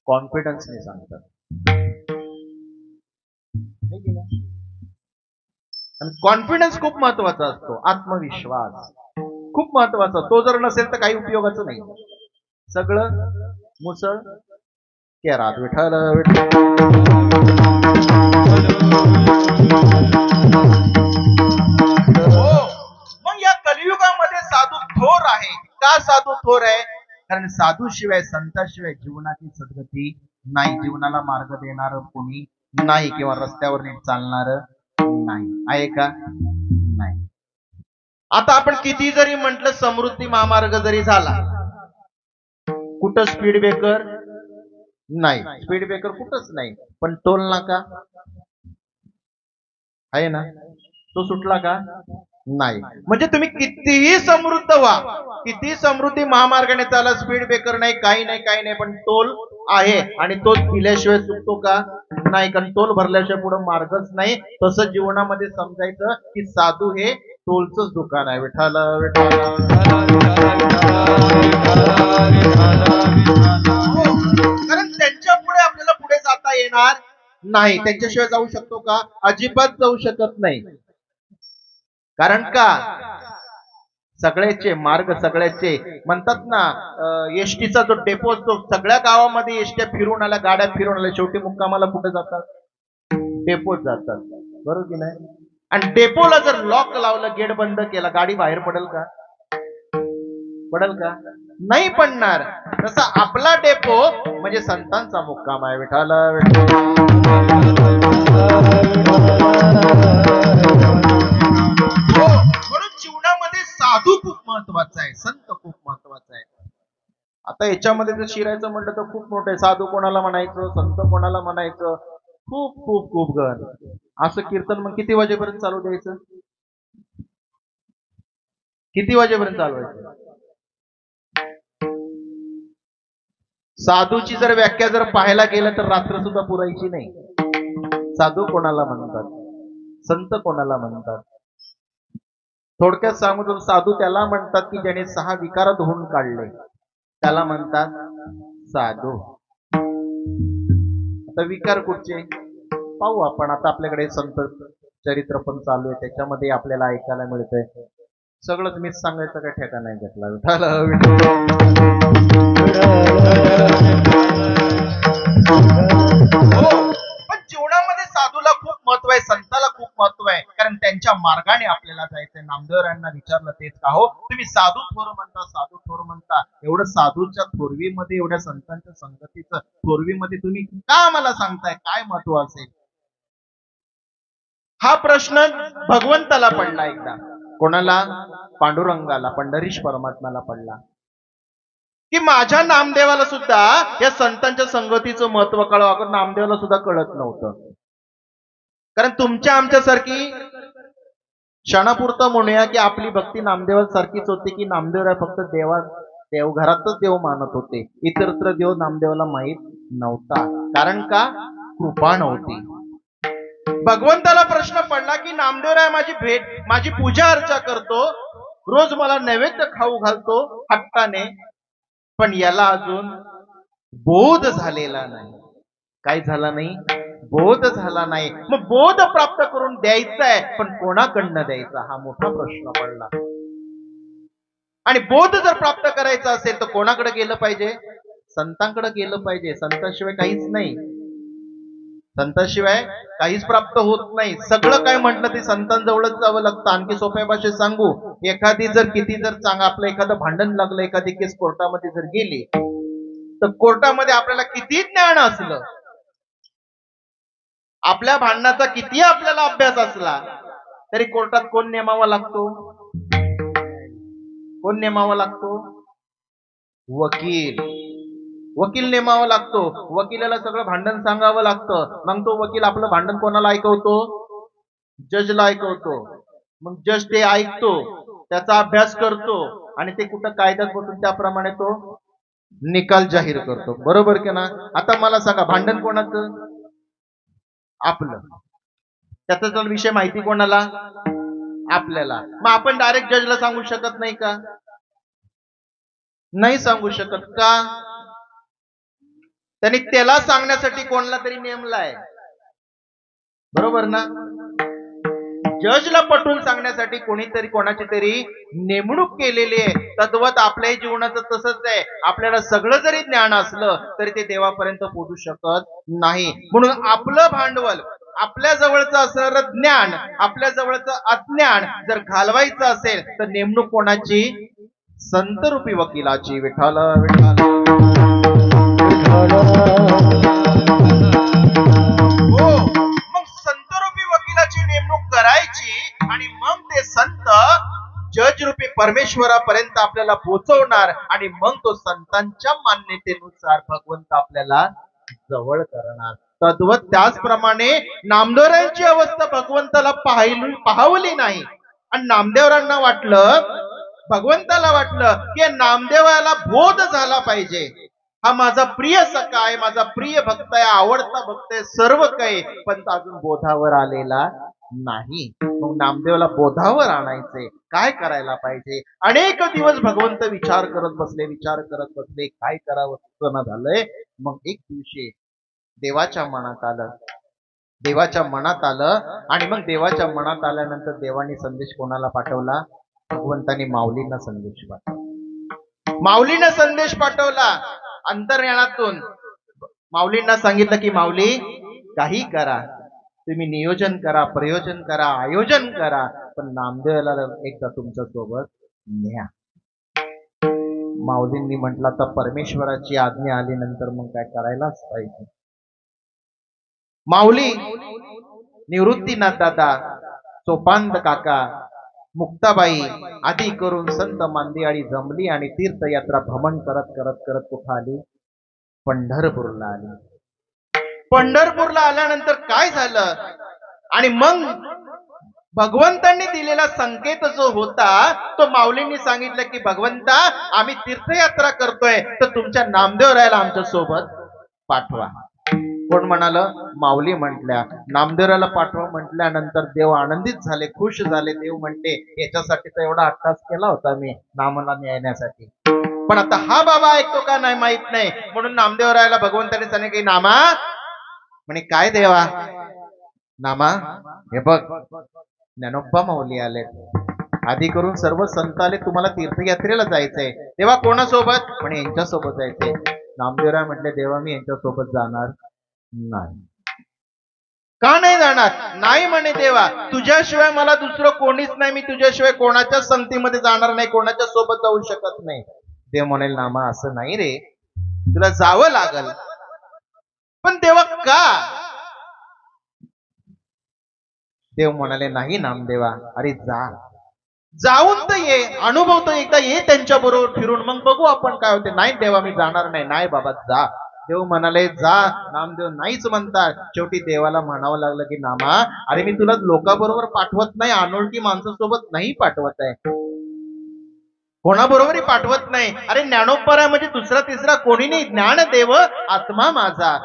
कॉन्फिडन्सने सांगतात. आणि कॉन्फिडन्स खूप महत्वाचा असतो. आत्मविश्वास खूप महत्वाचा. तो जर नसेल तर काही उपयोगाचं नाही. सगळं मुसळ केरात. विठ्ठल हो. मग या कलियुगामध्ये साधू थोर आहे. का साधू थोर आहे? कारण साधूशिवाय, संताशिवाय जीवनाची सद्गती नाही. जीवनाला मार्ग देणार कोणी नाही, किंवा रस्त्यावर नीट चालणार नाही. आहे का? नाही. आता आपण किती जरी म्हटलं समृद्धी महामार्ग जरी झाला, कुठं स्पीड ब्रेकर नाही. स्पीड ब्रेकर कुठंच नाही. पण टोल नाका आहे ना, तो सुटला का? नाही. म्हणजे तुम्ही कितीही समृद्ध व्हा, किती समृद्धी महामार्गाने चाला, स्पीड ब्रेकर नाही, काही नाही, काही नाही, पण टोल आहे. आणि तो दिल्याशिवाय सुटतो का? नाही. कारण टोल भरल्याशिवाय पुढे मार्गच नाही. तसं जीवनामध्ये समजायचं की साधू हे टोलचंच दुकान आहे. विठ्ठल विठ्ठल. कारण त्यांच्या पुढे आपल्याला पुढे जाता येणार नाही. त्यांच्याशिवाय जाऊ शकतो का? अजिबात जाऊ शकत नाही. कारण का? सगळ्याचे मार्ग सगळ्याचे. म्हणतात ना एसटीचा जो डेपो असतो, सगळ्या गावामध्ये एसट्या फिरून आल्या, गाड्या फिरून आल्या, शेवटी मुक्कामाला कुठे जातात? डेपोत जातात. बरोबर की नाही? आणि डेपोला जर लॉक लावलं, गेट बंद केला, गाडी बाहेर पडेल का? पडेल का? नाही पडणार. तसा आपला डेपो म्हणजे संतांचा मुक्काम आहे. विठ्ठल म्हणून जीवनामध्ये साधू खूप महत्वाचा आहे, संत खूप महत्वाचा आहे. आता याच्यामध्ये जर शिरायचं म्हटलं तर खूप मोठं आहे. साधू कोणाला म्हणायचं, संत कोणाला म्हणायचं, खूप खूप खूप गण. असं कीर्तन मग किती वाजेपर्यंत चालू द्यायचं? किती वाजेपर्यंत चालवायचं? साधूची जर व्याख्या जर पाहायला गेलं तर रात्र सुद्धा पुरायची नाही. साधू कोणाला म्हणतात, संत कोणाला म्हणतात? थोडक्यात सांगू तर साधू त्याला म्हणतात की ज्याने 6 विकार धुवून काढले, त्याला म्हणतात साधू. आता विकार कुठचे पाहू आपण. आता आपल्याकडे संत चरित्र पण चालू आहे, त्याच्यामध्ये आपल्याला ऐकायला मिळतंय. सगळंच मीच सांगायचं काय ठेका नाही घेतला. पण जीवनामध्ये साधूला खूप महत्व आहे, संताला खूप महत्व आहे. कारण त्यांच्या मार्गाने आपल्याला जायचंय. नामदेवरायांना विचारलं तेच का हो, तुम्ही साधू थोर म्हणता, साधू थोर म्हणता. एवढं साधूच्या थोरवीमध्ये, एवढ्या संतांच्या संगतीचं थोरवीमध्ये तुम्ही का आम्हाला सांगताय? काय महत्व असेल? हा प्रश्न भगवंताला पडला एकदा. कोणाला? पांडुरंगाला, पंढरीश परमात्म्याला पडला की माझ्या नामदेवाला सुद्धा या संतांच्या संगतीचं महत्व कळवा. अगं नामदेवाला सुद्धा कळत नव्हतं. कारण तुमच्या आमच्यासारखी क्षणापुरतं म्हणूया की आपली भक्ती नामदेवासारखीच होती की नामदेवराय फक्त देवघरातच देव मानत होते, इतरत्र देव नामदेवाला माहीत नव्हता. कारण का? कृपा नव्हती. भगवंताला प्रश्न पडला की नामदेवराय माझी पूजा अर्चा करतो, रोज मला नैवेद्य खाऊ घालतो हट्टाने, पण याला अजून बोध झालेला नाही. काय झाला नाही? बोध झाला नाही. मग बोध प्राप्त करून द्यायचा आहे, पण कोणाकडनं द्यायचा हा मोठा प्रश्न पडला. आणि बोध जर प्राप्त करायचा असेल तर कोणाकडे गेलं पाहिजे? संतांकडे गेलं पाहिजे. संतांशिवाय काहीच नाही. संतांशिवाय काहीच प्राप्त होत नाही. सगळं काय म्हटलं ते संतांजवळच जावं लागतं. आणखी सोप्या भाषेत सांगू, एखादी जर किती जर आपलं एखादं भांडण लागलं, एखादी केस कोर्टामध्ये जर गेली, तर कोर्टामध्ये आपल्याला किती ज्ञान असलं, आपल्या भांडणाचा किती आपल्याला अभ्यास असला, तरी कोर्टात कोण नेमावा लागतो? कोण नेमावा लागतो? वकील. वकील नेमावा लागतो. वकिलाला सगळं भांडण सांगावं लागतं. मग तो वकील आपलं भांडण कोणाला ऐकवतो? जजला ऐकवतो. मग जज ते ऐकतो, त्याचा अभ्यास करतो आणि ते कुठं कायद्यात बसून त्याप्रमाणे तो निकाल जाहीर करतो. बरोबर की ना? आता मला सांगा, भांडण कोणाचं? आपलं. त्याचा जर विषय माहिती कोणाला? आपल्याला. मग आपण डायरेक्ट जजला सांगू शकत नाही का? नाही सांगू शकत. का? त्यांनी त्याला सांगण्यासाठी कोणाला तरी नेमलाय. बरोबर ना? जजला पटवून सांगण्यासाठी कोणीतरी कोणाची तरी नेमणूक केलेली आहे. तद्वत आपल्याही जीवनाचं तसंच आहे. आपल्याला सगळं जरी ज्ञान असलं तरी ते देवापर्यंत पोहोचू शकत नाही. म्हणून आपलं भांडवल, आपल्या जवळचं असणारं ज्ञान, आपल्या जवळचं अज्ञान जर घालवायचं असेल तर नेमणूक कोणाची? संतरूपी वकिलाची. विठ्ठल विठ्ठल. हो, मग संतरूपी वकिलाची नेमणूक करायची आणि मग ते संत जज रूपी परमेश्वरापर्यंत आपल्याला पोहोचवणार आणि मग तो संतांच्या मान्यतेनुसार भगवंत आपल्याला जवळ करणार. तद्वत त्याचप्रमाणे नामदेवरांची अवस्था भगवंताला पाहावली नाही. आणि नामदेवरांना वाटलं, भगवंताला वाटलं की नामदेवाला बोध झाला पाहिजे. हा माझा प्रिय सखा आहे, माझा प्रिय भक्त आहे, आवडता भक्त आहे, सर्व काही, पण अजून बोधावर आलेला नाही. मग नामदेवाला बोधावर आणायचे. काय करायला पाहिजे? अनेक दिवस भगवंत विचार करत बसले, काय करावं झालंय. मग एक दिवशी देवाच्या मनात आलं आणि मग देवाच्या मनात आल्यानंतर देवानी संदेश कोणाला पाठवला? भगवंतानी माऊलींना संदेश पाठवला. माऊलींना संदेश पाठवला अंतर्यानातून. माऊलींना सांगितलं की माऊली, काही करा, तुम्ही नियोजन करा, प्रयोजन करा, आयोजन करा, पण नामदेवाला एकदा तुमच्या सोबत न्या. माऊलींनी म्हटलं, आता परमेश्वराची आज्ञा आली नंतर मग काय करायलाच पाहिजे. माऊली, निवृत्तीनाथ दादा, सोपांत काका, मुक्ताबाई आदी करून संत मांदियाळी जमली आणि तीर्थयात्रा भ्रमण करत करत करत कुठं आली? पंढरपूरला आली. पंढरपूरला आल्यानंतर काय झालं? आणि मग भगवंतांनी दिलेला संकेत जो होता तो माऊलींनी सांगितलं की भगवंता, आम्ही तीर्थयात्रा करतोय तर तुमच्या नामदेवरायाला आमच्या सोबत पाठवा. कोण म्हणाल? माऊली म्हटल्या. नामदेवराला पाठवा म्हटल्यानंतर देव आनंदित झाले, खुश झाले. देव म्हणते, याच्यासाठी तर एवढा अट्टास केला होता मी नामाला न्यायण्यासाठी, पण आता हा बाबा ऐकतो का नाही माहित नाही. म्हणून नामदेवरायाला भगवंताने सांगितले की नामा, म्हणे काय देवा? नामा, हे बघ, ज्ञानोबा माऊली आले, आधी करून सर्व संत आले, तुम्हाला तीर्थयात्रेला जायचंय. तेव्हा कोणासोबत? म्हणे यांच्या सोबत जायचंय. नामदेवराय म्हटले, देवा मी यांच्या सोबत जाणार नाही. का नाही जाणार? नाही म्हणे देवा, तुझ्याशिवाय मला दुसरं कोणीच नाही, मी तुझ्याशिवाय कोणाच्या संगतीमध्ये जाणार नाही, कोणाच्या सोबत जाऊ शकत नाही. देव म्हणेल, नामा असं नाही रे, तुला जावं लागल. पण देवा का? देव म्हणाले, नाही नामदेवा, अरे जा, जाऊन तर ये, अनुभव तर एकदा ये त्यांच्या बरोबर फिरून, मग बघू आपण काय होते. नाही देवा मी जाणार नाही. नाही बाबा जा. देव म्हणाले जा. नामदेव नाहीच म्हणतात. शेवटी देवाला म्हणावं लागलं की नामा, अरे मी तुला लोकांबरोबर पाठवत नाही, अनोळखी माणसासोबत नाही पाठवत आहे, कोणाबरोबरही पाठवत नाही. अरे ज्ञानोबा म्हणजे दुसरा तिसरा कोणी नाही, ज्ञान देव आत्मा माझा,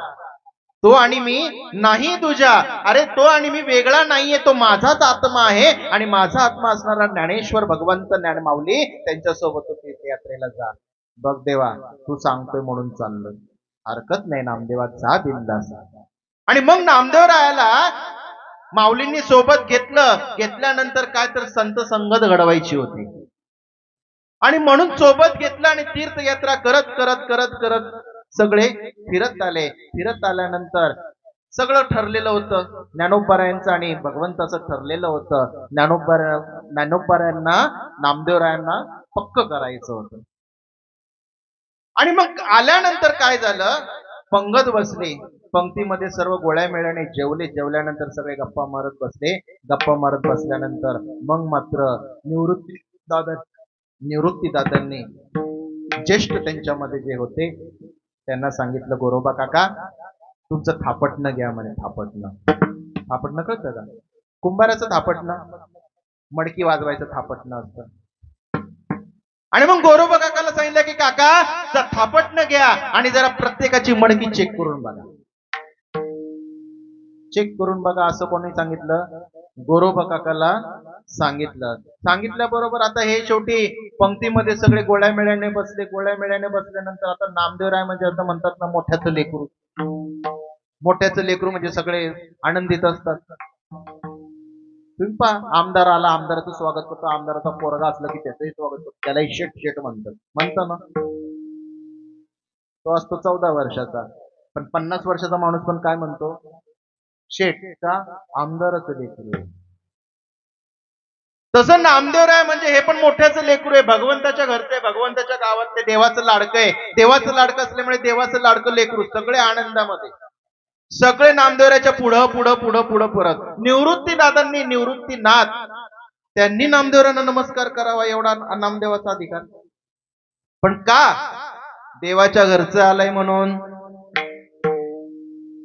तो आणि मी नाही तुझ्या. अरे तो आणि मी वेगळा नाहीये, तो माझाच आत्मा आहे आणि माझा आत्मा असणारा ज्ञानेश्वर भगवंत ज्ञान माऊली त्यांच्यासोबत तीर्थयात्रेला जा. बघ देवा, तू सांगतोय म्हणून चाललोय. हरकत नाही नामदेवा, जा बिंदास. आणि मग नामदेवरायाला माऊलींनी सोबत घेतल्यानंतर काय तर संत संगत घडवायची होती, आणि म्हणून सोबत घेतलं आणि तीर्थयात्रा करत करत करत करत सगळे फिरत आले. फिरत आल्यानंतर सगळं ठरलेलं होतं, ज्ञानोबारायांचं आणि भगवंताचं ठरलेलं होतं. ज्ञानोबारायांना नामदेवरायांना पक्क करायचं होतं. आणि मग आल्यानंतर काय झालं, पंगत बसले, पंक्तीमध्ये सर्व गोळ्या मेळ्याने जेवले. जेवल्यानंतर सगळे गप्पा मारत बसले. गप्पा मारत बसल्यानंतर मग मात्र निवृत्ती दादांनी ज्येष्ठ त्यांच्यामध्ये जे होते त्यांना सांगितलं, गोरोबा काका तुमचं थापटणं घ्या म्हणे. थापटणं कळतं का? कुंभाराचं थापटणं, मडकी वाजवायचं थापटणं असतं. आणि मग गोरोबा काकाला सांगितलं की काका जर थापटणं घ्या आणि जरा प्रत्येकाची मडकी चेक करून बघा. चेक करून बघा असं कोणी सांगितलं? गोरोबा काकाला सांगितल्याबरोबर आता हे शेवटी पंक्तीमध्ये सगळे गोळ्या मेळ्याने बसले. गोळ्या मेळ्याने बसल्यानंतर आता नामदेवराय म्हणजे असं म्हणतात ना, मोठ्याचं लेकरू. मोठ्याचं लेकरू म्हणजे सगळे आनंदित असतात. तुम्ही पहा, आमदार आला, आमदाराचं स्वागत करतो. आमदाराचा पोरगा असला की त्याचंही स्वागत करतो. त्यालाही शेट म्हणतात ना. तो असतो 14 वर्षाचा, पण 50 वर्षाचा माणूस पण काय म्हणतो? शेट. का? आमदाराचं लेकरू आहे. तसं नामदेवराय म्हणजे हे पण मोठ्याचं लेकरू आहे, भगवंताच्या घरचं आहे, भगवंताच्या गावात ते देवाचं लाडकं आहे. देवाचं लाडकं असल्यामुळे देवाचं लाडकं लेकरू, सगळे आनंदामध्ये, सगळे नामदेवराच्या पुढं पुढं पुढं पुढं परत. निवृत्ती दादांनी, निवृत्तीनाथ त्यांनी नामदेवरांना नमस्कार करावा एवढा नामदेवाचा अधिकार. पण का? देवाच्या घरचं आलंय म्हणून,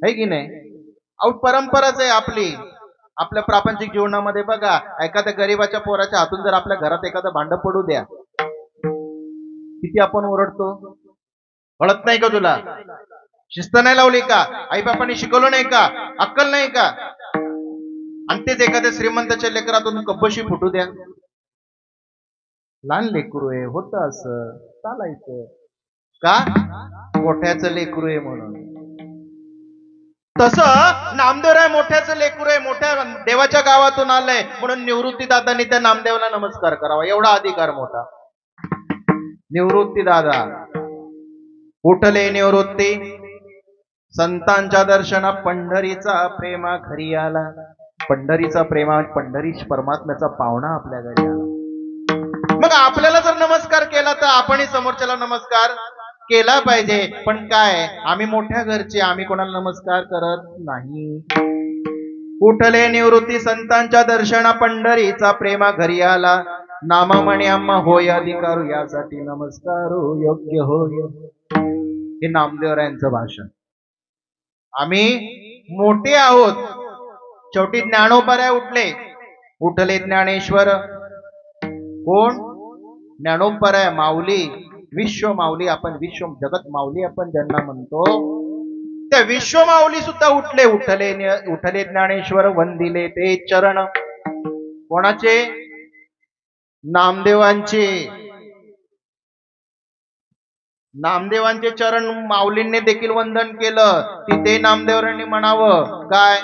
है की नाही? अहो परंपराच आहे आपली. आपल्या प्रापंचिक जीवनामध्ये बघा, एखाद्या गरीबाच्या पोराच्या हातून जर आपल्या घरात एखादं भांड पडू द्या, किती आपण ओरडतो. कळत नाही का तुला? शिस्त नाही लावली का? आई बापांनी शिकवलं नाही का? अक्कल नाही का? आणि तेच एखाद्या श्रीमंताच्या लेकरातून कब्बशी फुटू द्या. लहान लेकरू आहे, होतं असं, चालायचं. का? मोठ्याचं लेकरू आहे म्हणून. तसं नामदेवराय मोठ्याचं लेकरू आहे, मोठ्या देवाच्या गावातून आलंय म्हणून निवृत्ती दादांनी त्या नामदेवाला नमस्कार करावा, एवढा अधिकार मोठा. निवृत्ती दादा उठले निवृत्ती, संतांच्या दर्शना पंढरीचा प्रेमा घरी आला. पंढरीचा प्रेमा, पंढरी परमात्म्याचा पाहुणा आपल्या घरी आला. मग आपल्याला जर नमस्कार केला तर आपणही समोरच्याला नमस्कार केला पाहिजे. पण काय, आम्ही मोठ्या घरचे, आम्ही कोणाला नमस्कार करत नाही. उठले निवृत्ती, संतांच्या दर्शना पंढरीचा प्रेमा घरी आला. नामा म्हणे आम्हा होय अधिकारू, यासाठी नमस्कारो योग्य होय. हे नामदेवरायांचं भाषण. आम्ही मोठे आहोत. शेवटी ज्ञानोबाराय उठले. उठले ज्ञानेश्वर. कोण? ज्ञानोबाराय, माऊली, विश्व माऊली. आपण विश्व जगत माऊली आपण ज्यांना म्हणतो, त्या विश्व माऊली सुद्धा उठले. उठले ज्ञानेश्वर, वंदिले ते चरण. कोणाचे? नामदेवांचे. नामदेवांचे चरण माऊलींनी देखील वंदन केलं. तिथे नामदेवरांनी म्हणावं काय?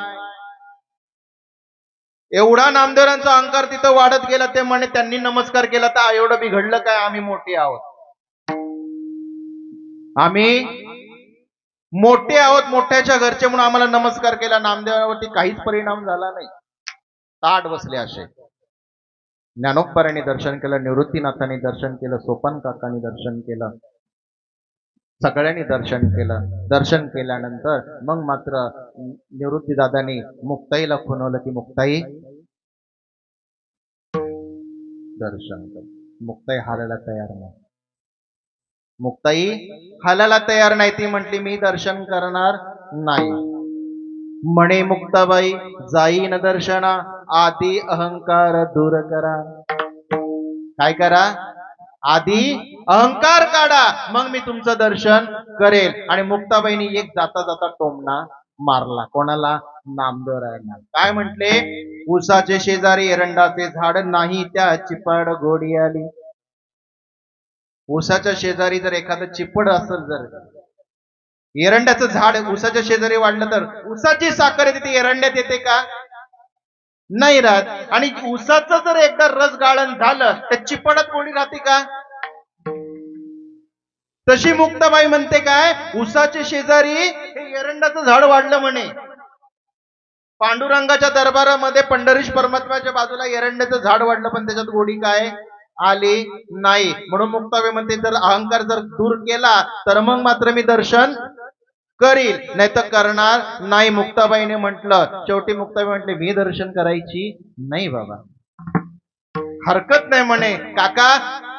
एवढा नामदेवरांचा अहंकार तिथं वाढत गेला. ते म्हणे त्यांनी नमस्कार केला तर एवढं बिघडलं काय? आम्ही मोठे आहोत. आम्ही मोठे आहोत, मोठ्याच्या घरचे म्हणून आम्हाला नमस्कार केला. नामदेवावरती काहीच परिणाम झाला नाही. ताट बसले असे. ज्ञानोबारांनी दर्शन केलं, निवृत्तीनाथांनी दर्शन केलं, सोपान काकांनी दर्शन केलं, सगळ्यांनी दर्शन केलं. दर्शन केल्यानंतर मग मात्र निवृत्ती दादांनी मुक्ताईला खुणवलं की मुक्ताई दर्शन कर. मुक्ताई हालायला तयार नाही. मुक्ताई हालायला तयार नाही. ती म्हटली मी दर्शन करणार नाही. म्हणे मुक्ताबाई जाईन दर्शना, आधी अहंकार दूर करा. काय करा? आधी अहंकार काढा, मग मी तुमचं दर्शन करेल. आणि मुक्ताबाईंनी एक जाता जाता टोमणा मारला. कोणाला? नामदेवरायांना. काय म्हटले? उसाचे शेजारी एरंडाचे झाड नाही, त्या चिपाड गोडी आली. उसाच्या शेजारी जर एखादं चिपड असेल, जर एरंड्याचं झाड उसाच्या शेजारी वाढलं तर उसाची साखर येते ती एरंड्यात येते का? नाही राहत. आणि उसाचं जर एकदा रस गाळण झालं तर चिपडत कोणी राहते का? तशी मुक्ताबाई म्हणते काय, उसाच्या शेजारी हे एरंडाचं झाड वाढलं म्हणे. पांडुरंगाच्या दरबारामध्ये पंढरीश परमात्म्याच्या बाजूला एरंड्याचं झाड वाढलं, पण त्याच्यात गोडी काय आली नाही. म्हणून मुक्ताबाई म्हणते जर अहंकार जर दूर केला तर मग मात्र मी दर्शन करील, नाही तर करणार नाही. मुक्ताबाईने म्हटलं, शेवटी मुक्ताबाई म्हटले मी दर्शन करायची नाही बाबा. हरकत नाही म्हणे, काका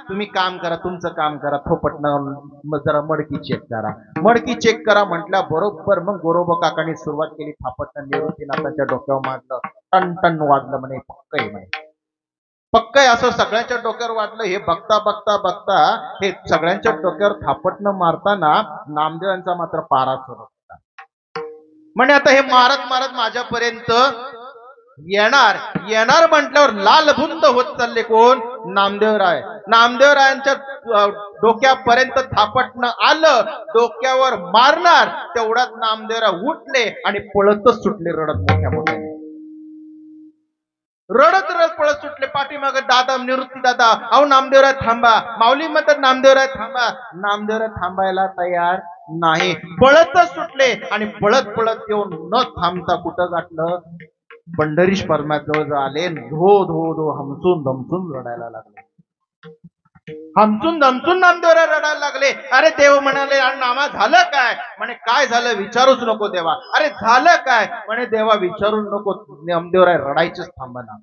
तुम्ही काम करा, तुमचं काम करा, थोपटणं जरा मडकी चेक करा. मडकी चेक करा म्हटल्या बरोबर मग गोरोबा काकांनी सुरुवात केली थापटणं. निवृत्तीनाथांच्या डोक्यावर मारलं, टन टन वाजलं म्हणे. पक्कय म्हणे, पक्कय असं सगळ्यांच्या डोक्यावर वाटलं. हे बघता बघता बघता हे सगळ्यांच्या डोक्यावर थापटणं मारताना नामदेवांचा मात्र पारा चढत होता. म्हणे आता हे मारत मारत माझ्यापर्यंत येणार येणार म्हटल्यावर लालबुंद होत चालले कोण? नामदेवराय. नामदेवरायांच्या डोक्यापर्यंत थापटणं आलं, डोक्यावर मारणार तेवढ्यात नामदेवराय उठले आणि पळतच सुटले रडत, मोठ्या मोठ्याने रडत रडत पळत सुटले. पाठीमाग दादा, निवृत्ती दादा, अहो नामदेवराय थांबा. माऊली म्हणतात नामदेवराय थांबा. नामदेवराय थांबायला तयार नाही, पळतच सुटले. आणि पळत पळत येऊन न थांबता कुठं गाठलं? पंढरीश परमात्म्याजवळ आले. धो धो धो हमसून धमसून रडायला लागले. हमसून धमसून नामदेवराय रडायला लागले. अरे देव म्हणाले नामा झालं काय? म्हणे काय झालं विचारूच नको देवा. अरे झालं काय? म्हणे देवा विचारू नको. नामदेवराय रडायचेच थांबना.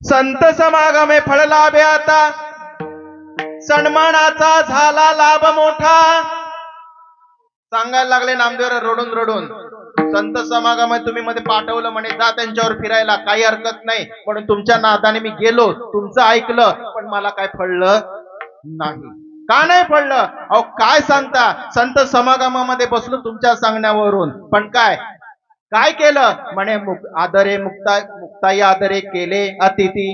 संत समागमे फळ लाभे आता, सन्मानाचा झाला लाभ मोठा. सांगायला लागले नामदेवराय रडून रडून, संत समागमात तुम्ही मध्ये पाठवलं म्हणे, जा त्यांच्यावर फिरायला, काही हरकत नाही. म्हणून तुमच्या नादाने मी गेलो, तुमचं ऐकलं, पण मला काय फळलं नाही. का नाही फळलं? अहो काय सांगता, संत समागमामध्ये बसलो तुमच्या सांगण्यावरून, पण काय काय केलं म्हणे? आदरे मुक्ताई आदरे केले अतिथी,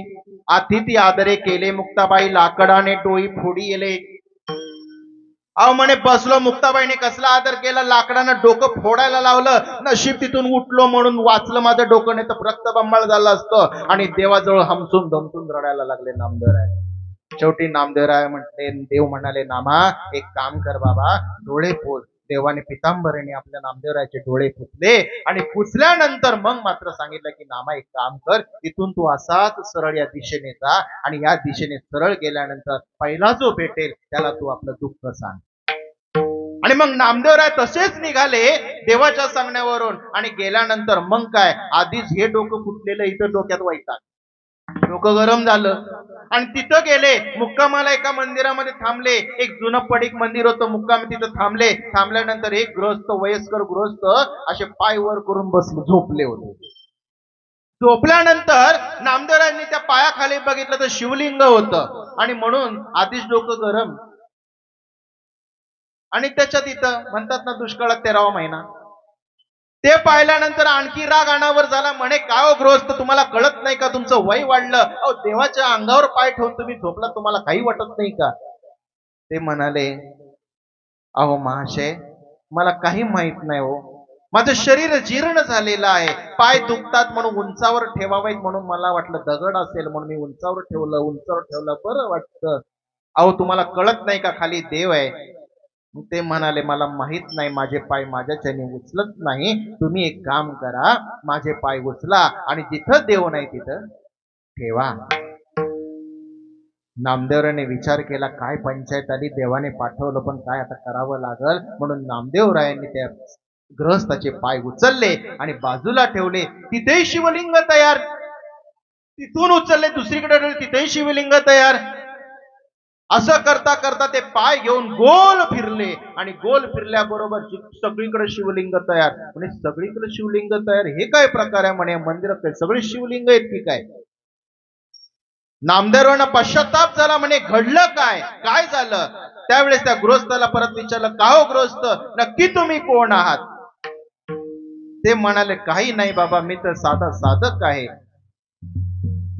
अतिथी आदरे केले मुक्ताबाई, लाकडाने डोई फोडी येले. अहो म्हणे बसलो, मुक्ताबाईने कसला आदर केला, लाकडानं डोकं फोडायला लावलं. नशीब तिथून उठलो म्हणून वाचलं माझं डोकं, नाही तर रक्तबंबाळ झालं असतं. आणि देवाजवळ हमसून धमसून रडायला लागले नामदेवराय. शेवटी नामदेवराय म्हटले, देव म्हणाले नामा एक काम कर बाबा, डोळे पुस. देवाने पितांबरीने आपल्या नामदेवरायचे डोळे पुसले. आणि पुसल्यानंतर मग मात्र सांगितलं की नामा एक काम कर, इथून तू असाच सरळ या दिशेने जा, आणि या दिशेने सरळ गेल्यानंतर पहिला जो भेटेल त्याला तू आपलं दुःख सांग. आणि मग नामदेवराय तसेच निघाले देवाच्या सांगण्यावरून. आणि गेल्यानंतर मग काय, आधीच हे डोकं फुटलेलं, इथं डोक्यात वैताग, डोकं गरम झालं. आणि तिथं गेले मुक्कामाला, एका मंदिरामध्ये थांबले. एक जुनं पडीक मंदिर होतं, मुक्काम तिथं थांबले. थांबल्यानंतर एक गृहस्थ, वयस्कर गृहस्थ असे पाय वर करून बसले, झोपले होते. झोपल्यानंतर नामदेवरायांनी त्या पायाखाली बघितलं तर शिवलिंग होतं. आणि म्हणून आधीच डोकं गरम. आणि त्याच्यात इथं म्हणतात ना दुष्काळात 13वा महिना, ते पाहिल्यानंतर आणखी राग अनावर झाला. म्हणे काय हो गृहस्थ, तुम्हाला कळत नाही का तुमचं वय वाढलं? अहो देवाच्या अंगावर पाय ठेवून तुम्ही झोपला, तुम्हाला काही वाटत नाही का? ते म्हणाले, अहो महाशय मला काही माहित नाही हो, माझं शरीर जीर्ण झालेलं आहे, पाय दुखतात म्हणून उंचावर ठेवावेत म्हणून मला वाटलं दगड असेल म्हणून मी उंचावर ठेवलं, उंचावर ठेवलं बरं वाटतं. अहो तुम्हाला कळत नाही का खाली देव आहे? ते म्हणाले मला माहित नाही, माझे पाय माझ्याच्याने उचलत नाही. तुम्ही एक काम करा, माझे पाय उचला आणि जिथं देव नाही तिथं ठेवा. नामदेवरायाने विचार केला, काय पंचायत आली, देवाने पाठवलं पण काय आता करावं लागल. म्हणून नामदेवरायांनी त्या गृहस्थाचे पाय उचलले आणि बाजूला ठेवले. तिथेही शिवलिंग तयार. तिथून उचलले दुसरीकडे ठेवले, तिथेही शिवलिंग तयार. असं करता करता ते पाय घेऊन गोल फिरले. आणि गोल फिरल्याबरोबर सगळीकडे शिवलिंग तयार. म्हणजे सगळीकडे शिवलिंग तयार, हे काय प्रकार आहे म्हणे? मंदिरात सगळे शिवलिंग आहेत की काय? नामदेवरायांना पश्चाताप झाला. म्हणे घडलं काय, काय झालं? त्यावेळेस त्या गृहस्थाला परत विचारलं, का हो गृहस्थ, नक्की तुम्ही कोण आहात? ते म्हणाले, काही नाही बाबा, मी तर साधा साधक आहे.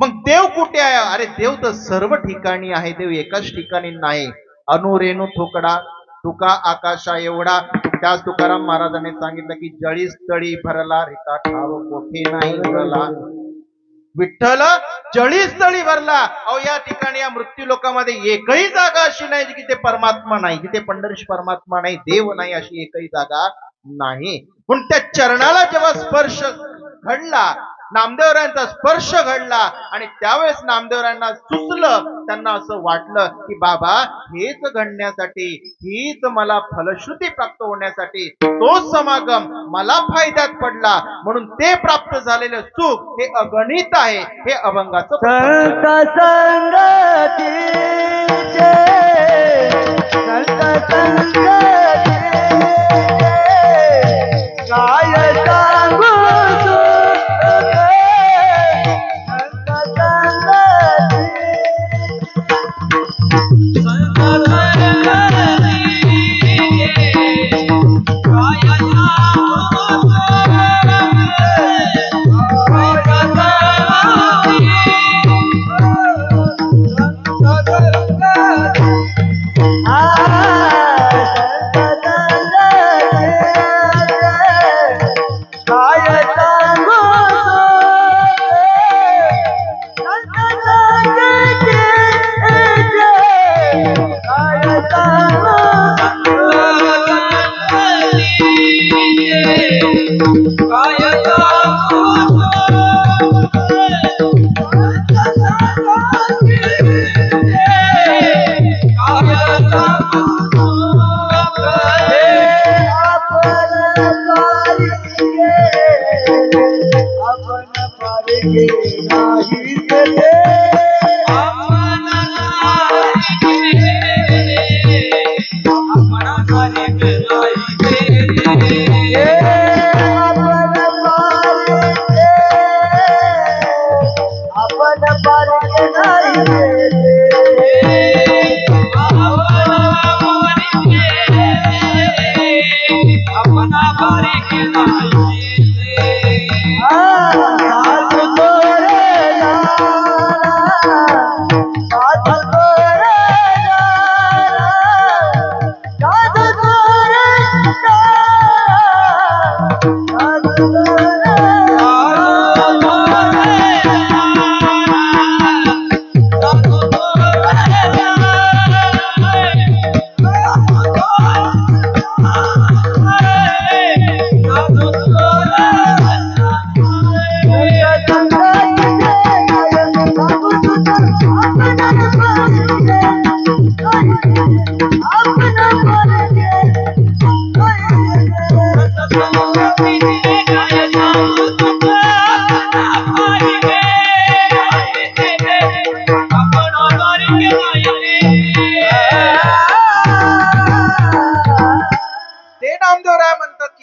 मग देव कुठे आहे? अरे देव तर सर्व ठिकाणी आहे, देव एकाच ठिकाणी नाही. अनुरेणू थोकडा तुका आकाशा एवढा. त्याच तुकाराम महाराजांनी सांगितलं की जळीस तळी भरला रिता ठाव कोठे नाही उरला. विठ्ठल जळीस तळी भरला. अहो या ठिकाणी या मृत्यू लोकांमध्ये एकही जागा अशी नाही की ते परमात्मा नाही, की ते पंढरीश परमात्मा नाही, देव नाही, अशी एकही जागा नाही. पण त्या चरणाला जेव्हा स्पर्श घडला, नामदेवरायांचा स्पर्श घडला आणि त्यावेळेस नामदेवरायांना सुचलं, त्यांना असं वाटलं की बाबा हेच घडण्यासाठी, हीच मला फलश्रुती प्राप्त होण्यासाठी तो समागम मला फायद्यात पडला, म्हणून ते प्राप्त झालेलं सुख हे अगणित आहे. हे अभंगाचं संत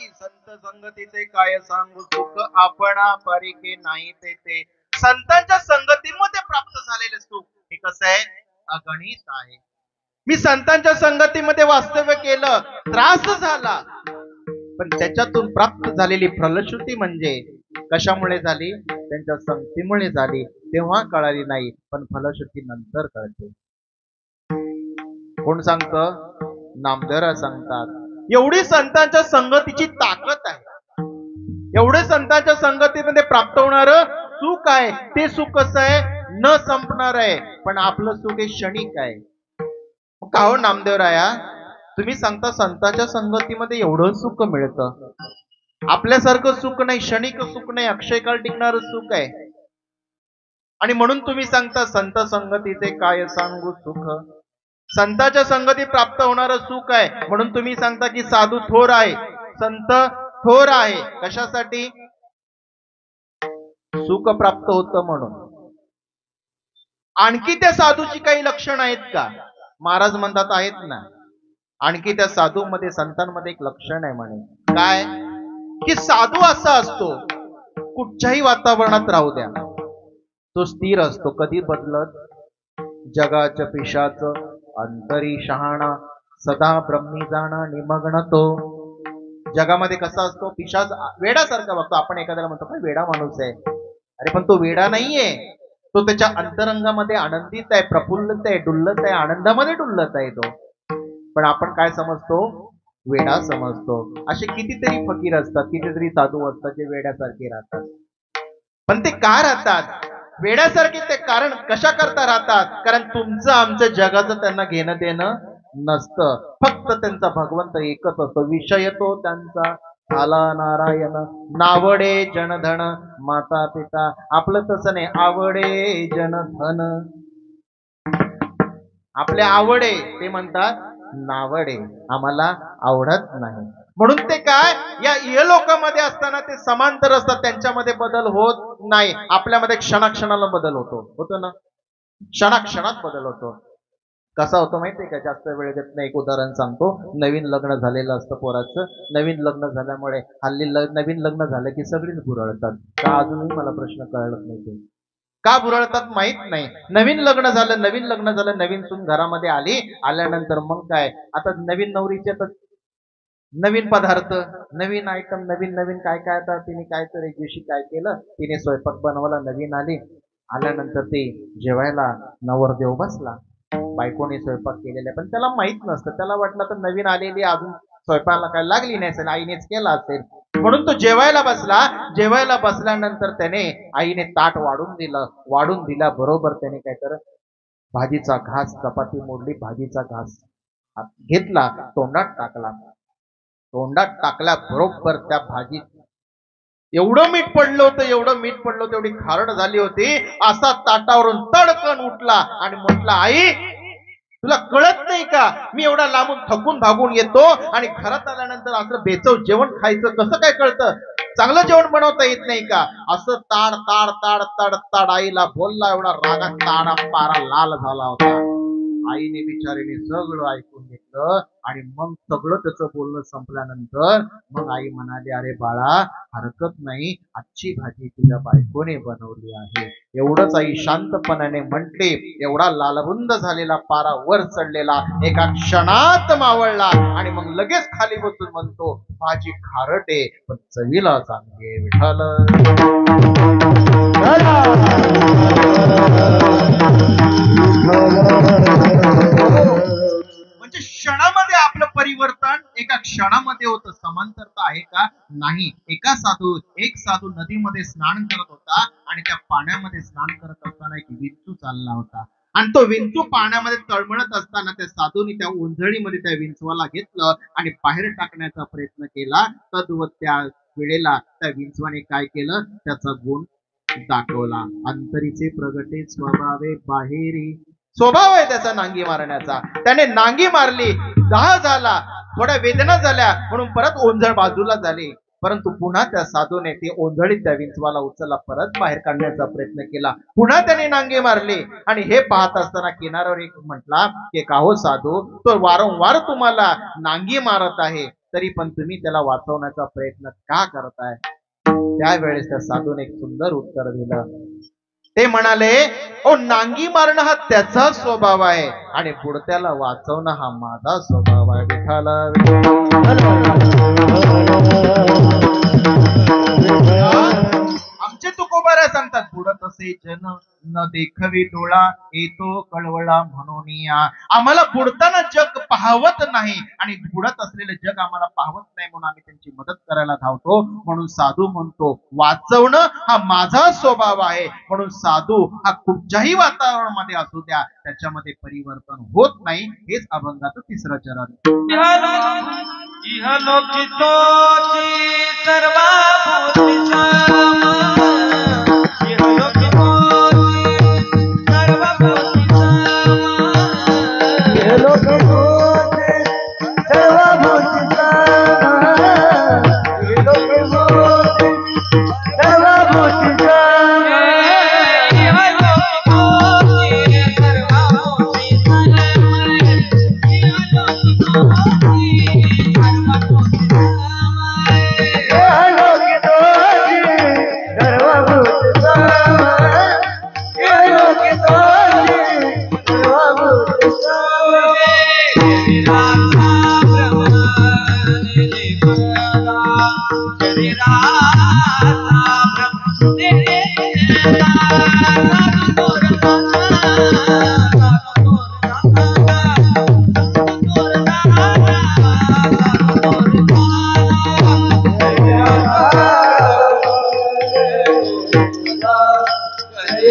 संगतीचे काय सांगू संगतीचे काय सांगू सुख आपणा परिके नाही ते. संतांच्या संगतीमध्ये प्राप्त झालेले सुख हे कसं आहे, अगणित आहे. मी संतांच्या संगतीमध्ये वास्तव्य केलं, त्रास झाला, पण त्याच्यातून प्राप्त झालेली फलश्रुती म्हणजे कशामुळे झाली, त्यांच्या संगतीमुळे झाली. तेव्हा कळाली नाही, पण फलश्रुती नंतर कळते. कोण सांगतं? नामदेवराय सांगतात. एवढी संतांच्या संगतीची ताकद आहे, एवढे संतांच्या संगतीमध्ये प्राप्त होणार सुख आहे. ते सुख कसं आहे, न संपणार आहे, पण आपलं सुख हे क्षणिक आहे. का हो नामदेवराया, तुम्ही सांगता संतांच्या संगतीमध्ये एवढं सुख मिळतं, आपल्यासारखं सुख नाही, क्षणिक सुख नाही, अक्षयकाळ टिकणारं सुख आहे. आणि म्हणून तुम्ही सांगता संत संगतीचे काय सांगू सुख, संतांच्या संगती प्राप्त होणारं सुख आहे. म्हणून तुम्ही सांगता की साधू थोर आहे, संत थोर आहे. कशासाठी? सुख प्राप्त होतं म्हणून. आणखी त्या साधूची काही लक्षण आहेत का? महाराज म्हणतात आहेत ना. आणखी त्या साधू मध्ये, संतांमध्ये एक लक्षण आहे म्हणे. काय? की साधू असा असतो, कुठच्याही वातावरणात राहू द्या, तो स्थिर असतो, कधी बदलत. जगाच्या पिशाच अंतरी शहाणा, सदा ब्रह्मी जाणा निमग्न तो. जगामध्ये कसा असतो, पिशाच वेडासारखा बघतो. आपण एखाद्याला म्हणतो काय वेडा माणूस आहे, अरे पण तो वेडा नाहीये, तो त्याच्या अंतरंगामध्ये आनंदित आहे, प्रफुल्लित आहे, डुल्लत आहे, आनंदामध्ये डुल्लत आहे तो. पण आपण काय समजतो? वेडा समजतो. असे कितीतरी फकीर असतात, कितीतरी साधू असतात जे वेड्यासारखे राहतात. पण ते का राहतात वेड्यासारखे? ते कारण कशा करता राहतात? कारण तुमचं आमचं जगाचं त्यांना घेणं देणं नसतं. फक्त त्यांचा भगवंत एकच असतो. विषय तो त्यांचा आला नारायण. नावडे जनधन माता पिता. आपलं तसं नाही. आवडे जनधन. आपले आवडे ते म्हणतात नावडे. आम्हाला आवडत नाही. म्हणून ते काय या इहलोकामध्ये असताना ते समांतर असतात. त्यांच्यामध्ये बदल होत नाही. आपल्यामध्ये क्षणाक्षणाला बदल होतो ना. क्षणाक्षणात बदल होतो. कसा होतो माहितीये का? जास्त वेळ घेत नाही. एक उदाहरण सांगतो. नवीन लग्न झालेलं असतं पोराचं. नवीन लग्न झाल्यामुळे हल्ली नवीन लग्न झालं की सगळीच बुरळतात. का अजूनही मला प्रश्न कळत नाही. ते का बुरळतात माहित नाही. नवीन लग्न झालं, नवीन सून घरामध्ये आल्यानंतर मग काय, आता नवीन नवरीचे तर नवीन पदार्थ, नवीन आयटम, नवीन काय काय. आता तिने काय तर एक दिवशी काय केलं, तिने स्वयंपाक बनवला. नवीन आल्यानंतर ते जेवायला नवरदेव बसला. बायकोने स्वयंपाक केलेला, पण त्याला माहित नसतं. त्याला वाटलं तर नवीन आलेली अजून स्वयंपाकाला काय लागली नाही असेल, आईनेच केला असेल. म्हणून तो जेवायला बसला. जेवायला बसल्यानंतर त्याने आईने ताट वाढून दिला बरोबर त्याने काय कर भाजीचा घास, चपाती मोडली, भाजीचा घास घेतला, तोंडात टाकला बरोबर त्या भाजीत एवढं मीठ पडलं होतं, एवढी खारड झाली होती. असा ताटावरून तडकन उठला आणि म्हटला, आई तुला कळत नाही का? मी एवढा लांबून थकून भागून येतो आणि घरात आल्यानंतर असं बेचव जेवण खायचं कसं काय कळतं? चांगलं जेवण बनवता येत नाही का? असं ताड आईला बोलला. एवढा रागात ताडा पारा लाल झाला होता. आईने बिचारीने सगळं ऐकून घेतलं आणि मग सगळं त्याचं बोलणं संपल्यानंतर मग आई म्हणाली, अरे बाळा हरकत नाही, आजची भाजी तुझ्या बायकोने बनवली आहे. एवढंच आई शांतपणाने म्हटली. एवढा लालबुंद झालेला पारा वर चढलेला एका क्षणात मावळला आणि मग लगेच खाली बसून म्हणतो, भाजी खारट आहे पण चवीला चांगली आहे विठ्ठल. म्हणजे क्षणामध्ये आपलं परिवर्तन एका क्षणामध्ये होतं. समांतरता आहे का? नाही. एक साधू नदीमध्ये स्नान करत होता आणि त्या पाण्यामध्ये स्नान करत असताना एक विंचू चालला होता आणि तो विंचू पाण्यामध्ये तळमळत असताना त्या साधूने त्या ओंजळीमध्ये त्या विंचवाला घेतलं आणि बाहेर टाकण्याचा प्रयत्न केला. तद्वत त्या वेळेला त्या विंचवाने काय केलं, त्याचा गुण दाखवला. अंतरीचे प्रगटे स्वभावे बाहेरी. स्वभाव आहे त्याचा नांगी मारण्याचा. त्याने नांगी मारली, दाह झाला, थोड्या वेदना झाल्या म्हणून परत ओंजळ बाजूला झाली. परंतु पुन्हा त्या साधूने ती ओंजळीत त्या विंचवाला उचलला, परत बाहेर काढण्याचा प्रयत्न केला. पुन्हा त्याने नांगी मारली आणि हे पाहत असताना किनाऱ्यावर एक म्हटला की का हो साधू, तो वारंवार तुम्हाला नांगी मारत आहे, तरी पण तुम्ही त्याला वाचवण्याचा प्रयत्न का करताय? त्यावेळेस त्या साधूने एक सुंदर उत्तर दिलं. ते म्हणाले, ओ नांगी मारणं हा त्याचा स्वभाव आहे आणि पुढत्याला वाचवणं हा माझा स्वभाव आहे विठाला. आमचे तुकोबारा सांगतात, बुडत असे जन न देखवी डोळा येतो कळवळा म्हणून या. आम्हाला बुडताना जग पाहवत नाही आणि बुडत असलेलं जग आम्हाला पाहवत नाही म्हणून आम्ही त्यांची मदत करायला धावतो. म्हणून साधू म्हणतो, वाचवणं हा माझा स्वभाव आहे. म्हणून साधू हा कुठच्याही वातावरणामध्ये असू द्या, त्याच्यामध्ये परिवर्तन होत नाही. हेच अभंगाचं तिसरं चरण. इहलोकी तोची सर्वाभूती सामा. इहलोकी तोची सर्वाभूती सामा. इहलोकी तोची सर्वाभूती सामा. इहलोकी तोची सर्वाभूती सामा. इहलोकी तोची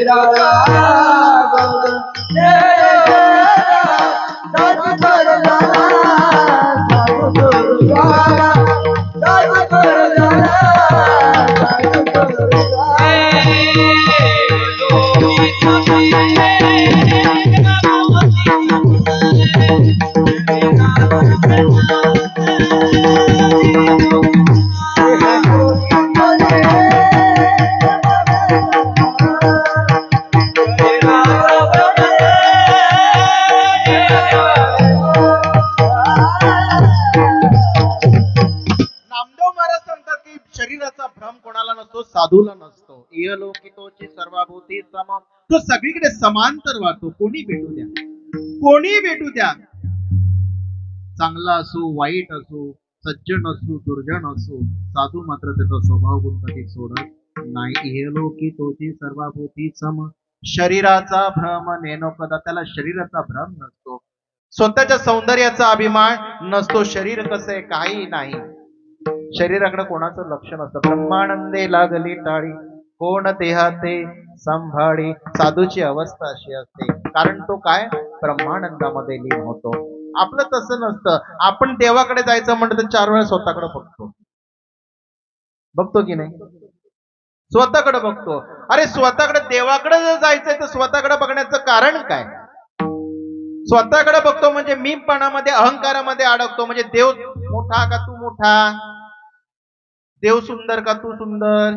राजा गौर जय जय साधू कर झाला साधू कर झाला साधू कर झाला साधू कर झाला नामदेव महाराज सांगतात की शरीराचा भ्रम कोणाला नसतो, साधूला नसतो. इहलोकितोची सर्वभूती सम, तो सगळीकडे समांतर वाहतो. कोणी भेटू द्या, कोणी भेटू द्या, चांगला असो वाईट असो, सज्जन असो दुर्जन असो, साधू मात्र त्याचा स्वभाव गुण कधी सोडत नाही. इहलोकितोची सर्वभूती सम, शरीराचा भ्रम नेनो कदा, त्याला शरीराचा भ्रम नसतो, स्वतःच्या सौंदर्याचा अभिमान नसतो. शरीर कसं आहे काही नाही, शरीराकडे कोणाचं लक्ष नसतं. ब्रह्मानंदे लागली टाळी कोण देहाते संभाळी, साधूची अवस्था अशी असते, कारण तो काय ब्रह्मानंदामध्ये लीन होतो. आपलं तसं नसतं. आपण देवाकडे जायचं म्हणतं तर 4 वेळा स्वतःकडे बघतो, बघतो की नाही, स्वतःकडे बघतो. अरे स्वतःकडे देवाकडे जर जायचंय तर स्वतःकडे बघण्याचं कारण काय? स्वतःकडे बघतो म्हणजे मीपणामध्ये अहंकारामध्ये अडकतो. म्हणजे देव मोठा का तू मोठा, देव सुंदर का तू सुंदर.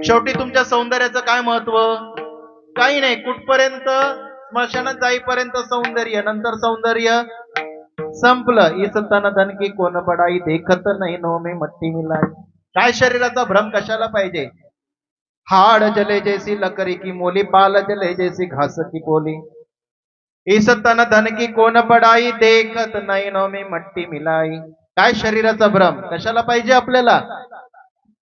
शेवटी तुमच्या सौंदर्याचं काय महत्व? काही नाही. कुठपर्यंत? स्मशानात जाईपर्यंत सौंदर्य, नंतर सौंदर्य संपलं. इस तन धन की कोण बडाई देखत नाही नो में मट्टी मिलाई. काय शरीराचा भ्रम कशाला पाहिजे? हाड जले जैसी लकड़ी की मोली, बाल जले जैसी घास की पोली. इस तन धन की कोण बडाई देखत नाही नो में मट्टी मिलाई. काय शरीराचा भ्रम कशाला पाहिजे आपल्याला?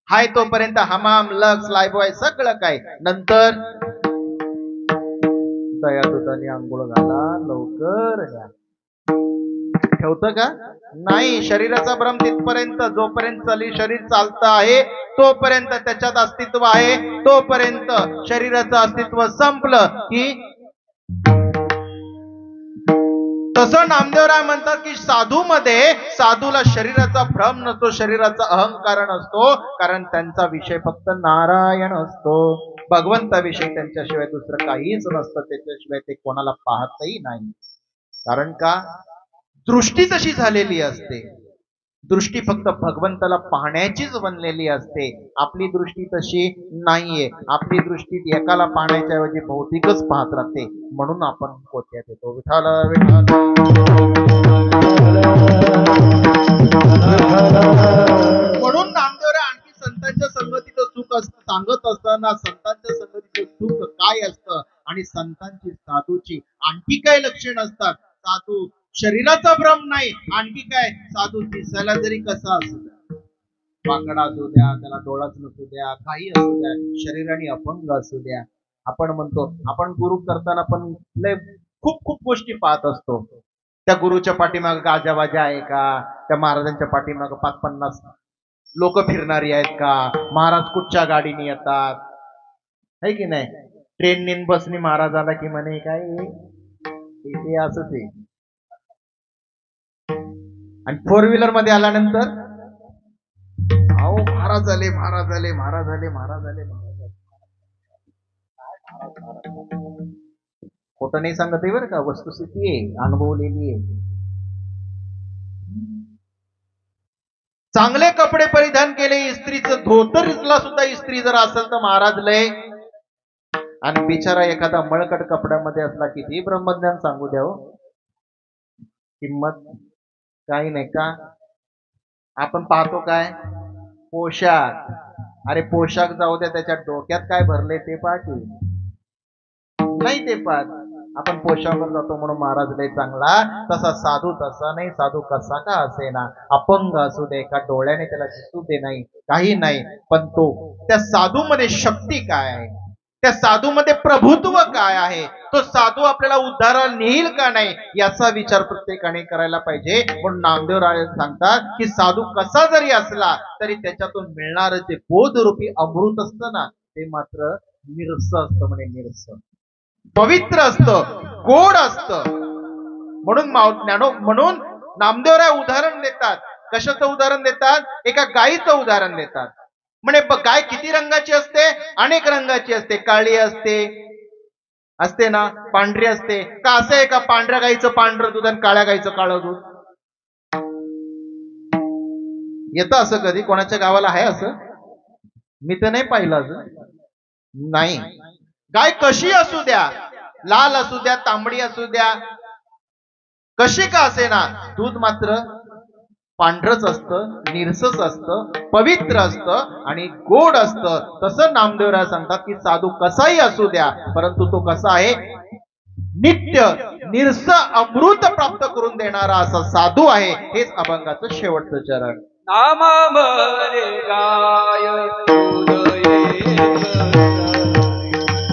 हाय तोपर्यंत हमाम लक्स लायबॉय सगळं काय, नंतर दया दुधाने आंघोळ घाला लवकर या. ठेवतं का? नाही. शरीराचा भ्रम तिथपर्यंत, जोपर्यंत शरीर चालतं आहे तोपर्यंत त्याच्यात अस्तित्व आहे, तोपर्यंत शरीराचं अस्तित्व संपलं की. तसं नामदेवराय म्हणतात की साधूमध्ये, साधूला शरीराचा भ्रम नसतो, शरीराचा अहंकार नसतो, कारण त्यांचा विषय फक्त नारायण असतो. भगवंताविषयी त्यांच्याशिवाय दुसरं काहीच नसतं. त्याच्याशिवाय ते कोणाला पाहतही नाही. कारण का? दृष्टी तशी झालेली असते. दृष्टी फक्त भगवंताला पाहण्याचीच बनलेली असते. आपली दृष्टी तशी नाहीये. आपली दृष्टी एकाला पाहण्याच्या ऐवजी भौतिकच पाहत राहते, म्हणून आपण कोट्यात येतो. विठाल विठाल. म्हणून नामदेवराय आणखी संतांच्या संगतीचं सुख सांगत असताना संतांच्या संगतीचं सुख काय असतं आणि संतांची साधूची आणखी काय लक्षण असतात. साधू शरीराचा भ्रम नाही, आणखी काय, साधू दिसायला जरी कसा असू द्या, वाकडा असू द्या, त्याला डोळाच नसू द्या, काही असू द्या, शरीराने अपंग असू द्या. आपण म्हणतो, आपण गुरु करताना पण लय खूप खूप गोष्टी पाहत असतो. त्या गुरुच्या पाठीमाग गाजावाजा आहे का? त्या महाराजांच्या पाठीमाग 5-50 लोक फिरणारी आहेत का? महाराज कुठच्या गाडीने येतात, है की नाही? ट्रेनने बसने महाराज आला की म्हणे काय ते असंच आहे. आणि 4 व्हीलर मध्ये आल्यानंतर अहो महाराज आले, महाराज आले, महाराज आले, महाराज आले, महाराज आले. खोटं नाही सांगत आहे बरं का, वस्तुस्थिती आहे, अनुभवलेली आहे. चांगले कपडे परिधान केले, इस्त्रीचं धोतरला सुद्धा इस्त्री जर असेल तर महाराज लय. आणि बिचारा एखादा मळकट कपड्यामध्ये असला किती ब्रह्मज्ञान सांगू द्या हो, किंमत काही नाही का. आपण पाहतो काय पोशाख, अरे पोशाख जाऊ द्या, त्याच्या डोक्यात काय भरले ते पाहतो नाही, ते पाहत. आपण पोशाखावर जातो म्हणून महाराज लय चांगला, तसा साधू तसा नाही. साधू कसा का असे ना, अपंग असू दे, का डोळ्याने त्याला दिसू दे नाही, काही नाही, पण तो त्या साधू मध्ये शक्ती काय आहे, त्या साधू मध्ये प्रभुत्व काय आहे, तो साधू आपल्याला उद्धाराला नेईल का नाही, याचा विचार प्रत्येकाने करायला पाहिजे. म्हणून नामदेवराय सांगतात की साधू कसा जरी असला तरी त्याच्यातून मिळणारं जे बोधरूपी अमृत असतं ना, ते मात्र निरस असतं म्हणे, निरस पवित्र असतं, गोड असतं. म्हणून नामदेवराय उदाहरण देतात. कशाचं उदाहरण देतात? एका गायीचं उदाहरण देतात. म्हणे गाय किती रंगाची असते? अनेक रंगाची असते. काळी असते ना, पांढरी असते का? असं आहे का पांढऱ्या गाईचं पांढरं दूध आणि काळ्या गाईचं काळं दूध? येतं असं कधी? कोणाच्या गावाला आहे असं? मी तर नाही पाहिलं अजून. नाही. गाय कशी असू द्या, लाल असू द्या, तांबडी असू द्या, कशी का असेना, दूध मात्र पांढरच असतं, निरसच असतं, पवित्र असतं आणि गोड असतं. तसं नामदेवराय सांगतात की साधू कसाही असू द्या, परंतु तो कसा आहे? नित्य निरस अमृत प्राप्त करून देणारा असा साधू आहे. हेच अभंगाचं शेवटचं चरण. नामामरे गाय उदये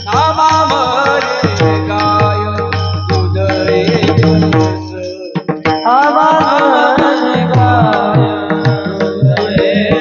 नामामरे गाय उदये नामामरे गाय उदये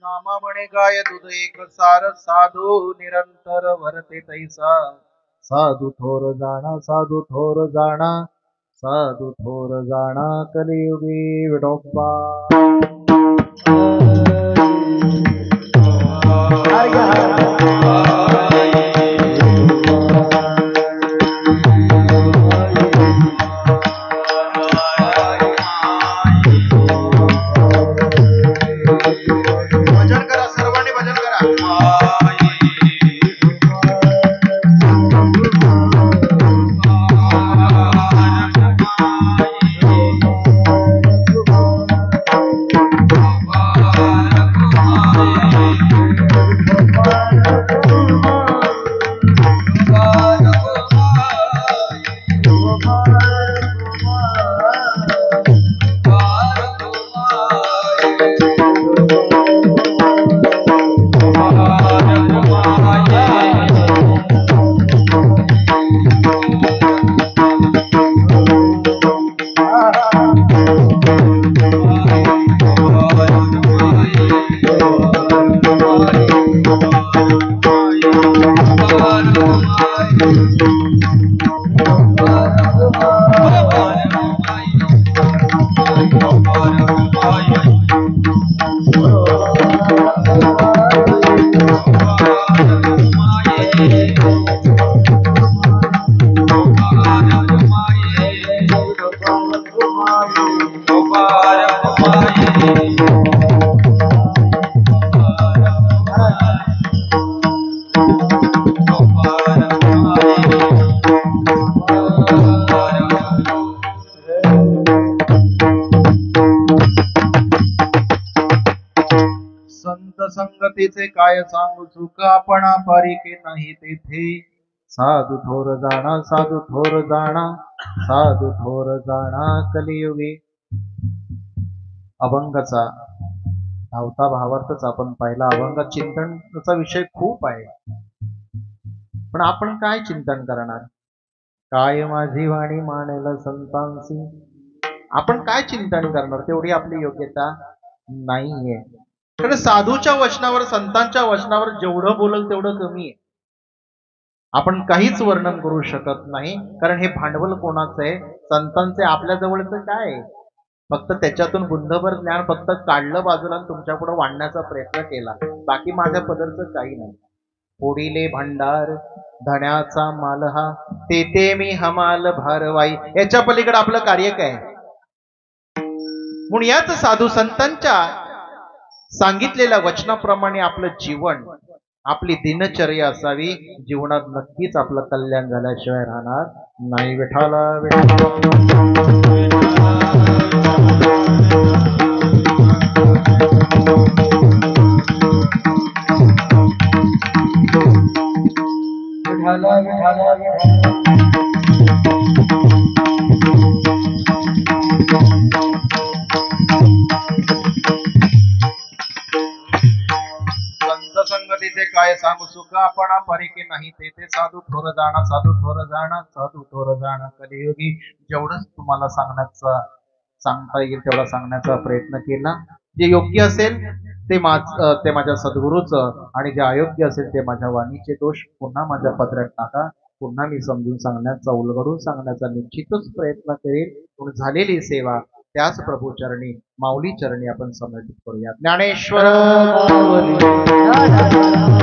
नामामरे गाय दूध एक सार साधू निरंतर भरते तैसा. साधू थोर जाणा, साधू थोर जाणा, साधू थोर जाणा कलियुगी विठोबा. संत संगतीचे काय सांगू सुख आपणा पारिके नाही तेथे साधू थोर जाणा साधू थोर जाणा साधू थोर जाणा कलियुगे. अभंगाचा धावता भावार्थच आपण पाहिला. अभंग चिंतनाचा विषय खूप आहे, पण आपण काय चिंतन करणार? काय माझी वाणी मानेल संतांसी, आपण काय चिंतन करणार? तेवढी आपली योग्यता नाहीये. कारण साधूच्या वचनावर संतांच्या वचनावर जेवढं बोलल तेवढं कमी आहे. आपण काहीच वर्णन करू शकत नाही, कारण हे भांडवल कोणाचं आहे? संतांचे. आपल्या जवळचं काय आहे? फक्त त्याच्यातून बुद्धभर ज्ञान फक्त काढलं बाजूला आणि तुमच्या पुढे वाढण्याचा प्रयत्न केला. बाकी माझ्या पदरचं काही नाही. फोडिले भांडार धण्याचा माल हा, तेथे मी हमाल भारवाई. याच्या पलीकडे आपलं कार्य काय? म्हणून याच साधू संतांच्या सांगितलेल्या वचनाप्रमाणे आपलं जीवन, आपली दिनचर्या असावी. जीवनात नक्कीच आपलं कल्याण झाल्याशिवाय राहणार नाही. विठाला विठाला विठाला विठाला. संत संगतीचे काय सांगू सुख आपण परिके नाही तेथे साधू थोर जाणा साधू थोर जाणा साधू थोर जाणा कलियुगी. जेवढंच तुम्हाला सांगता येईल तेवढा सांगण्याचा प्रयत्न केला. जे योग्य असेल ते माझ्या सद्गुरूचं, आणि जे अयोग्य असेल ते माझ्या वाणीचे दोष पुन्हा माझ्या पदरात टाका. पुन्हा मी समजून सांगण्याचा, उलगडून सांगण्याचा निश्चितच प्रयत्न करेल. म्हणून झालेली सेवा त्याच प्रभू चरणी, माऊली चरणी आपण समर्पित करूया. ज्ञानेश्वर ला ला ला ला.